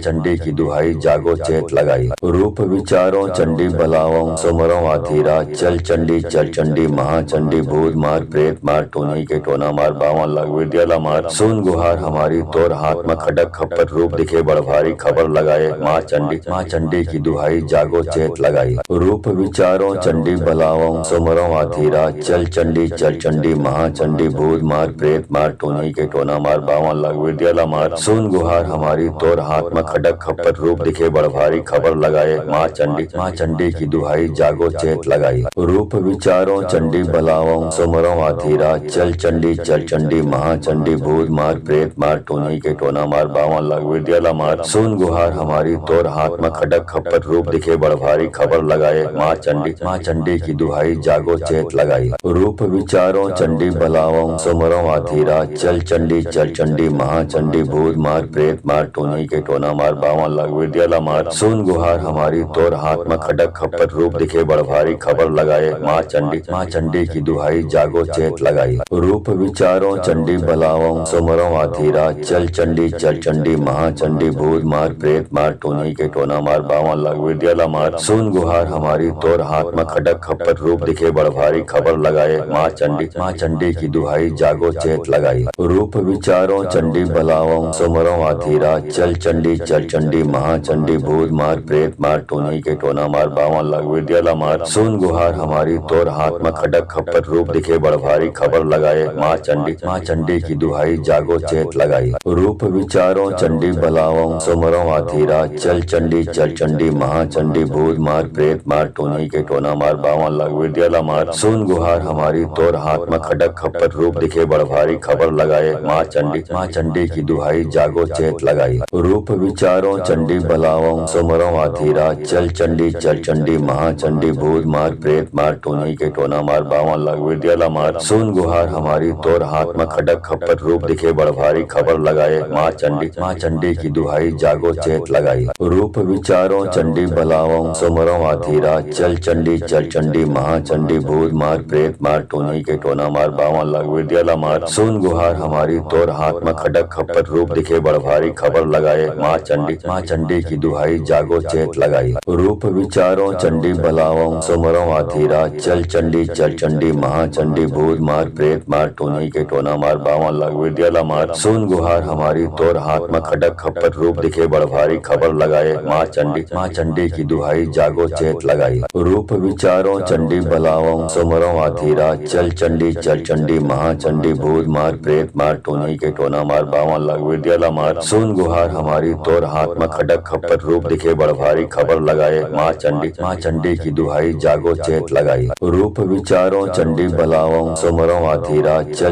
चंडी की दुहाई जागो चेत लगाई रूप विचारो चंडी बलाओ सुमरो आधीरा चल चंडी महाचंडी भूत मार प्रेत मार टोनी के टोना मार बावन लाख विद्याला मार सुन गुहार हमारी तोर हाथ में खडक खप्पर रूप दिखे बड़ भारी खबर लगाए माँ चंडी की दुहाई जागो चेत लगाई रूप विचारो चंडी बलाओ सुमरो आधीरा चल चंडी महाचंडी भूत मार प्रेत मार टोनी के टोना मार बावन लाख विद्याला मार सुन गुहार हमारी तोर हाथ में खडक खप्पर रूप दिखे बड़ भारी खबर लगाए माँ चंडी की दुहाई जागो चेत लगाई रूप विचारो चंडी बलाओ सुमरो आधीरा चल चंडी महाचंडी भूत मार प्रेत मार टोनी के टोना मार बावन लाख विद्याला मार सुन गुहार हमारी तोर हाथ में खडक खप्पर रूप दिखे बड़ भारी खबर लगाए माँ चंडी की दुहाई जागो चेत लगाई रूप विचारो चंडी बलाओ सुमरो आधीरा चल चल चंडी चल चंडी महाचंडी भूत मार प्रेत मार टोनी के टोना मार बावन लाख विद्याला मार सुन गुहार हमारी तोर हाथ में खडक खप्पर रूप दिखे बड़ भारी खबर लगाए माँ चंडी की दुहाई जागो चेत लगाई रूप विचारो चंडी बलाओ सुमरो आधीरा चल चंडी महाचंडी भूत मार प्रेत मार टोनी के टोना मार बावन लाख विद्याला मार सुन गुहार हमारी तोर हाथ में खडक खप्पर रूप दिखे बड़ भारी खबर लगाए माँ चंडी की दुहाई जागो चेत लगाई रूप विचारो चंडी बलाओ सुमरो आधीरा चल चंडी महाचंडी भूत मार प्रेत मार टोनी के टोना मार बावन लाख विद्याला मार सुन गुहार हमारी तोर हाथ में खडक खप्पर रूप दिखे बड़ भारी खबर लगाए माँ चंडी की दुहाई जागो चेत लगाई रूप विचारो चंडी बलाओ सुमरो आधीरा चल चंडी महाचंडी भूत मार प्रेत मार टोनी के टोना मार बावन लाख विद्याला मार सुन गुहार हमारी तोर हाथ में खडक खप्पर रूप दिखे बड़ भारी खबर लगाए माँ चंडी की दुहाई जागो चेत लगाई रूप विचारो चंडी बलाओ सुमरो आधीरा चल चंडी महाचंडी भूत मार प्रेत मार टोनी के टोना मार बावन लाख विद्याला मार सुन गुहार हमारी तोर हाथ में खडक खप्पर रूप दिखे बड़ भारी खबर लगाए माँ चंडी की दुहाई जागो चेत लगाई रूप विचारो चंडी बलाओ सुमरो आधीरा चल चंडी महाचंडी भूत मार प्रेत मार टोनी के टोना मार बावन लाख विद्याला मार सुन गुहार हमारी तोर हाथ में खडक खप्पर रूप दिखे बड़ भारी खबर लगाए माँ चंडी की दुहाई जागो चेत लगाई रूप विचारो चंडी बलाओ सुमरो आधीरा चल चंडी महाचंडी भूत मार प्रेत मार टोनी के टोना मार बावन लाख विद्याला मार सुन गुहार हमारी तोर हाथ में खडक खप्पर रूप दिखे बड़ भारी खबर लगाए माँ चंडी की दुहाई जागो चेत लगाई रूप विचारो चंडी बलाओ सुमरो आधीरा चल चंडी महाचंडी भूत मार प्रेत मार टोनी के टोना मार बावन लाख विद्याला मार सुन गुहार हमारी तोर हाथ में खडक खप्पर रूप दिखे बड़ भारी खबर लगाए माँ चंडी की दुहाई जागो चेत लगाई रूप विचारो चंडी बलाओ सुमरो आधीरा चल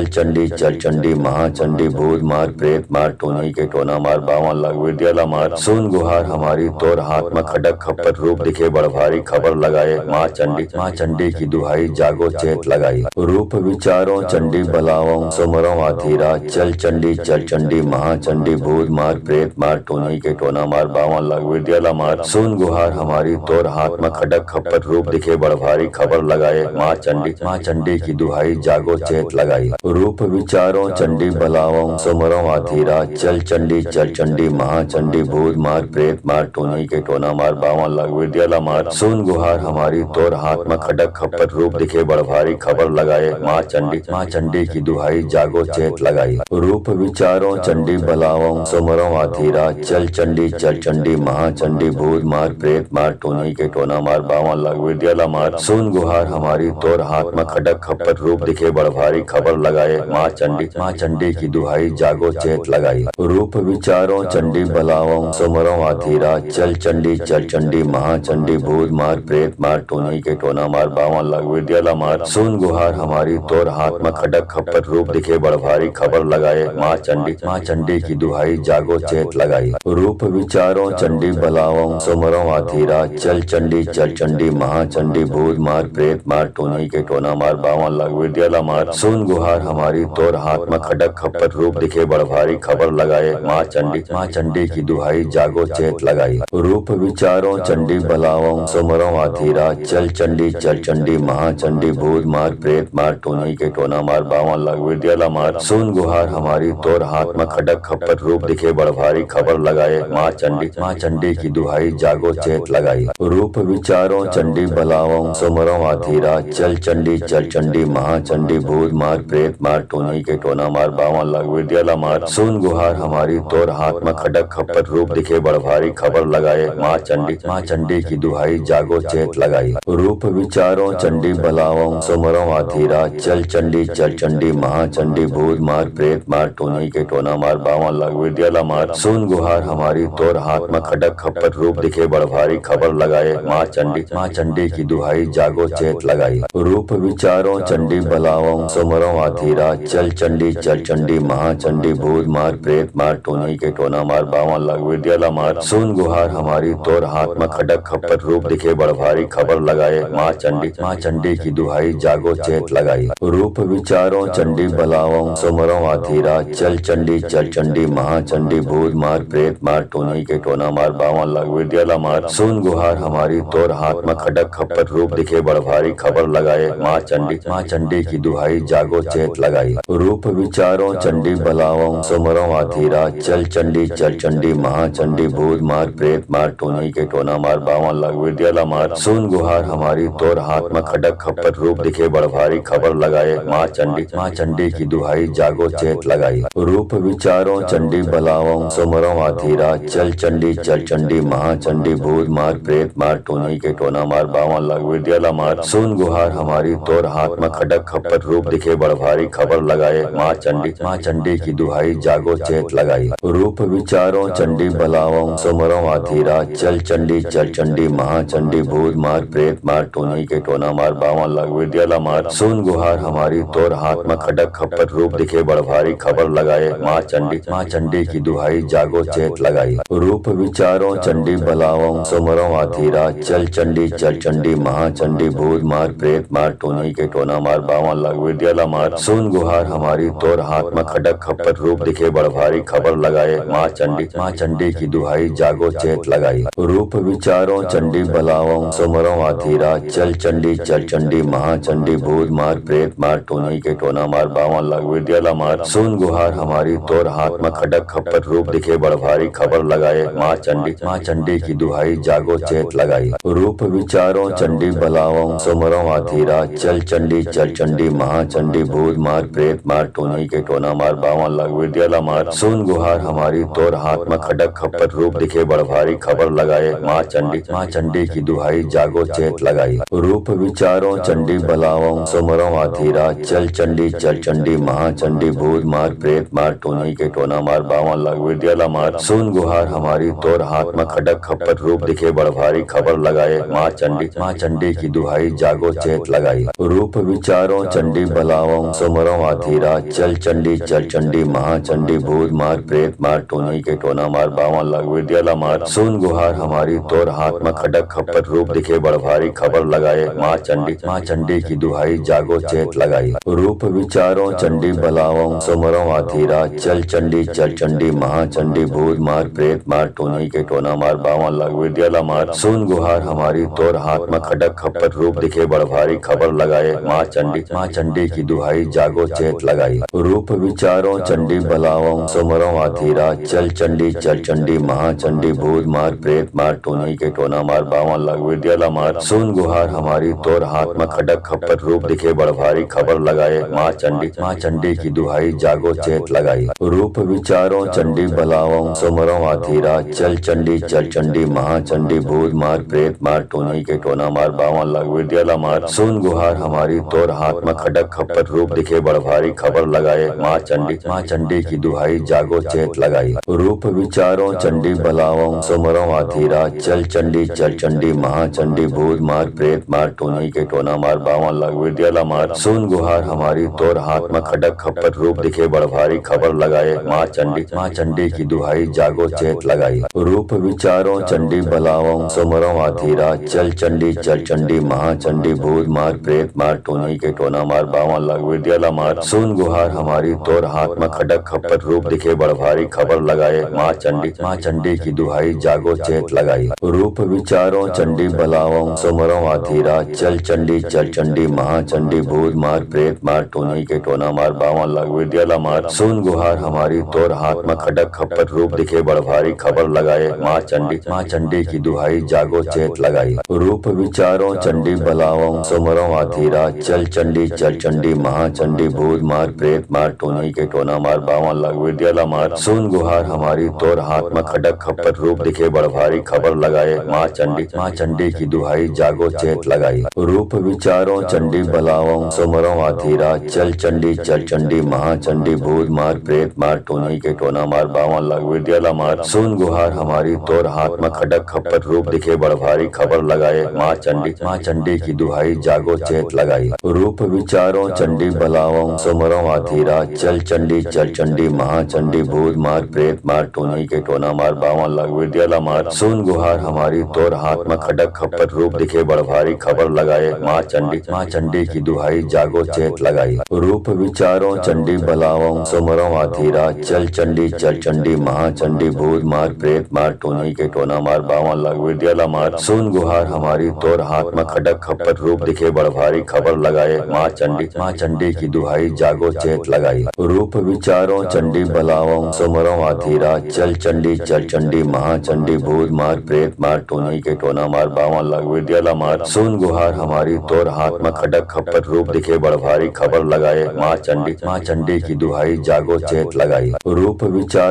चंडी महाचंडी भूत मार प्रेत मार टोनी के टोना मार बावन लाख विद्याला मार सुन गुहार हमारी तोर हाथ में खडक खप्पर रूप दिखे बड़ भारी खबर लगाए माँ चंडी की दुहाई जागो चेत लगाई रूप विचारो चंडी बलाओ सुमरो आधीरा चल चंडी महाचंडी भूत मार प्रेत मार टोनी के टोना मार बावन लाख विद्याला मार सुन गुहार हमारी तोर हाथ में खडक खप्पर रूप दिखे बड़ भारी खबर लगाए माँ चंडी की दुहाई जागो चेत लगाई रूप विचारो चंडी बलाओ सुमरो आधीरा चल चंडी महाचंडी भूत मार प्रेत मार टोनी के टोना मार बावन लाख विद्याला मार सुन गुहार हमारी तोर हाथ में खडक खप्पर रूप दिखे बड़ भारी खबर लगाए माँ चंडी की दुहाई जागो चेत लगाई रूप विचारो चंडी बलाओ सुमरो आधीरा चल चंडी महाचंडी भूत मार प्रेत मार टोनी के टोना मार बावन लाख विद्याला मार सुन गुहार हमारी तोर हाथ में खडक खप्पर रूप दिखे बड़ भारी खबर लगाए माँ चंडी की दुहाई जागो चेत लगाई रूप विचारो चंडी बलाओ सुमरो आधीरा चल चंडी महाचंडी भूत मार प्रेत मार टोनी के टोना मार बावन लाख विद्याला मार सुन गुहार हमारी तोर हाथ में खडक खप्पर रूप दिखे बड़ भारी खबर लगाए माँ चंडी की दुहाई जागो चेत लगाई रूप विचारो चंडी बलाओ सुमरो आधीरा चल चंडी महाचंडी भूत मार प्रेत मार टोनी के टोना मार बावन लाख विद्याला मार सुन गुहार हमारी तोर हाथ में खडक खप्पर रूप दिखे बड़ भारी खबर लगाए माँ चंडी की दुहाई जागो चेत लगाई रूप विचारो चंडी बलाओ सुमरो आधीरा चल चंडी महाचंडी भूत मार प्रेत मार टोनी के टोना मार बावन लाख विद्याला मार सुन गुहार हमारी तोर हाथ में खडक खप्पर रूप दिखे बड़ भारी खबर लगाए माँ चंडी की दुहाई जागो चेत लगाई रूप विचारो चंडी बलाओ सुमरो आधीरा चल चंडी महाचंडी भूत मार प्रेत मार टोनी के टोना मार बावन लाख विद्याला मार सुन गुहार हमारी तोर हाथ में खडक खप्पर रूप दिखे बड़ भारी खबर लगाए माँ चंडी की दुहाई जागो चेत लगाई रूप विचारो चंडी बलाओ सुमरो आधीरा चल चंडी महाचंडी भूत मार प्रेत मार टोनी के टोना मार बावन लाख विद्याला मार सुन गुहार हमारी तोर हाथ में खडक खप्पर रूप दिखे बड़ भारी खबर लगाए माँ चंडी की दुहाई जागो चेत लगाई रूप विचारो चंडी बलाओ सुमरो आधीरा चल चंडी महाचंडी भूत मार प्रेत मार टोनी के टोना मार बावन लाख विद्याला मार सुन गुहार हमारी तोर हाथ में खडक खप्पर रूप दिखे बड़ भारी खबर लगाए माँ चंडी की दुहाई जागो चेत लगाई रूप विचारो चंडी बलाओ सुमरो आधीरा चल चंडी महाचंडी भूत मार प्रेत मार टोनी के टोना मार बावन लाख विद्याला मार सुन गुहार हमारी तोर हाथ में खडक खप्पर रूप दिखे बड़ भारी खबर लगाए माँ चंडी की दुहाई जागो चेत लगाई रूप विचारो चंडी बलाओ सुमरो आधीरा चल चंडी महाचंडी भूत मार प्रेत मार टोनी के टोना मार बावन लाख विद्याला मार सुन गुहार हमारी तोर हाथ में खडक खप्पर रूप दिखे बड़ भारी खबर लगाए माँ चंडी की दुहाई जागो चेत लगाई रूप विचारो चंडी बलाओ सुमरो आधीरा चल चंडी महाचंडी भूत मार प्रेत मार टोनी के टोना मार बावन लाख विद्याला मार सुन गुहार हमारी तोर हाथ में खडक खप्पर रूप दिखे बड़ भारी खबर लगाए माँ चंडी की दुहाई जागो चेत लगाई रूप विचारो चंडी बलाओ सुमरो आधीरा चल चंडी महाचंडी भूत मार प्रेत मार टोनी के टोना मार बावन लाख विद्याला मार सुन गुहार हमारी तोर हाथ में खडक खप्पर रूप दिखे बड़ भारी खबर लगाए माँ चंडी की दुहाई जागो चेत लगाई रूप विचारो चंडी बलाओ सुमरो आधीरा चल चंडी महाचंडी भूत मार प्रेत मार टोनी के टोना मार बावन लाख विद्याला मार सुन गुहार हमारी तोर हाथ में खडक खप्पर रूप दिखे बड़ भारी खबर लगाए माँ चंडी की दुहाई जागो चेत लगाई रूप विचारो चंडी बलाओ सुमरो आधीरा चल चंडी महाचंडी भूत मार प्रेत मार टोनी के टोना मार बावन लाख विद्याला मार सुन गुहार हमारी तोर हाथ में खडक खप्पर रूप दिखे बड़ भारी खबर लगाए माँ चंडी की दुहाई जागो चेत लगाई रूप विचारो चंडी बलाओ सुमरो आधीरा चल चंडी महाचंडी भूत मार प्रेत मार टोनी के टोना मार बावन लाख विद्याला मार सुन गुहार हमारी तोर हाथ में खडक खप्पर रूप दिखे बड़ भारी खबर लगाए माँ चंडी की दुहाई जागो चेत लगाई रूप विचारो चंडी बलाओ सुमरो आधीरा चल चंडी महाचंडी भूत मार प्रेत मार टोनी के टोना मार बावन लाख विद्याला मार सुन गुहार हमारी तोर हाथ में खडक खप्पर रूप दिखे बड़ भारी खबर लगाए माँ चंडी की दुहाई जागो चेत लगाई रूप विचारो चंडी बलाओ सुमरो आधीरा चल चंडी महाचंडी भूत मार प्रेत मार टोनी के टोना मार बावन लाख विद्याला मार सुन गुहार हमारी तोर हाथ में खडक खप्पर रूप दिखे बड़ भारी खबर लगाए माँ चंडी की दुहाई जागो चेत लगाई रूप विचारो चंडी बलाओ सुमरो आधीरा चल चंडी महाचंडी भूत मार प्रेत मार टोनी के टोना मार बावन लाख विद्याला मार सुन गुहार हमारी तोर हाथ में खडक खप्पर रूप दिखे बड़ भारी खबर लगाए माँ चंडी की दुहाई जागो चेत लगाई रूप विचारो चंडी बलाओ सुमरो आधीरा चल चंडी महाचंडी भूत मार प्रेत मार टोनी के टोना मार बावन लाख विद्याला मार सुन गुहार हमारी तोर हाथ में खडक खप्पर रूप दिखे बड़ भारी खबर लगाए माँ चंडी की दुहाई जागो चेत लगाई रूप विचारो चंडी बलाओ सुमरो आधीरा चल चंडी महाचंडी भूत मार प्रेत मार टोनी के टोना मार बावन लाख विद्याला मार सुन गुहार हमारी तोर हाथ में खडक खप्पर रूप दिखे बड़ भारी खबर लगाए माँ चंडी की दुहाई जागो चेत लगाई रूप विचारो चंडी बलाओ सुमरो आधीरा चल चंडी महाचंडी भूत मार प्रेत मार टोनी के टोना मार बावन लाख विद्याला मार सुन गुहार हमारी तोर हाथ में खडक खप्पर रूप दिखे बड़ भारी खबर लगाए माँ चंडी की दुहाई जागो चेत लगाई रूप विचारो चंडी बलाओ सुमरो आधीरा चल चंडी महाचंडी भूत मार प्रेत मार टोनी के टोना मार बावन लाख विद्याला मार सुन गुहार हमारी तोर हाथ में खडक खप्पर रूप दिखे बड़ भारी खबर लगाए माँ चंडी की दुहाई जागो चेत लगाई रूप विचारो चंडी बलाओ सुमरो आधीरा चल चंडी महाचंडी भूत मार प्रेत मार टोनी के टोना मार बावन लाख विद्याला मार सुन गुहार हमारी तोर हाथ में खडक खप्पर रूप दिखे बड़ भारी खबर लगाए माँ चंडी की दुहाई जागो चेत लगाई रूप विचारो चंडी बलाओ सुमरो आधीरा चल चंडी महाचंडी भूत मार प्रेत मार टोनी के टोना मार बावन लाख विद्याला मार सुन गुहार हमारी तोर हाथ में खडक खप्पर रूप दिखे बड़ भारी खबर लगाए माँ चंडी की दुहाई जागो चेत लगाई रूप विचारो चंडी बलाओ सुमरो आधीरा चल चंडी महाचंडी भूत मार प्रेत मार टोनी के टोना मार बावन लाख विद्याला मार सुन गुहार हमारी तोर हाथ में खडक खप्पर रूप दिखे बड़ भारी खबर लगाए माँ चंडी की दुहाई जागो चेत लगाई रूप विचारो चंडी बलाओ सुमरो आधीरा चल चंडी महाचंडी भूत मार प्रेत मार टोनी के टोना मार बावन लाख विद्याला मार सुन गुहार हमारी तोर हाथ में खडक खप्पर रूप दिखे बड़ भारी खबर लगाए माँ चंडी की दुहाई जागो चेत लगाई रूप विचारो चंडी बलाओ सुमरो आधीरा चल चंडी सुमरो आधीरा चल चंडी महाचंडी भूत मार प्रेत मार टोनी के टोना मार बावन लाख विद्याला मार सुन गुहार हमारी तोर हाथ में खडक खप्पर रूप दिखे बड़ भारी खबर लगाए माँ चंडी की दुहाई जागो चेत लगाई रूप विचारो चंडी बलावों सुमरो आधीरा चल चंडी महाचंडी भूत मार प्रेत मार टोनी के टोना मार बावन लाख विद्याला मार सुन गुहार हमारी तोर हाथ में खडक खप्पर रूप दिखे बड़ भारी खबर लगाए माँ चंडी की दुहाई जागो चेत लगाई रूप विचारों चंडी बलावों सुमरो आधीरा चल चंडी महाचंडी भूत मार प्रेत मार टोनी के टोना मार बावन लाख विद्याला मार सुन गुहार हमारी तोर हाथ में खडक खप्पर रूप दिखे बड़ भारी खबर लगाए माँ चंडी की दुहाई जागो चेत लगाई रूप विचार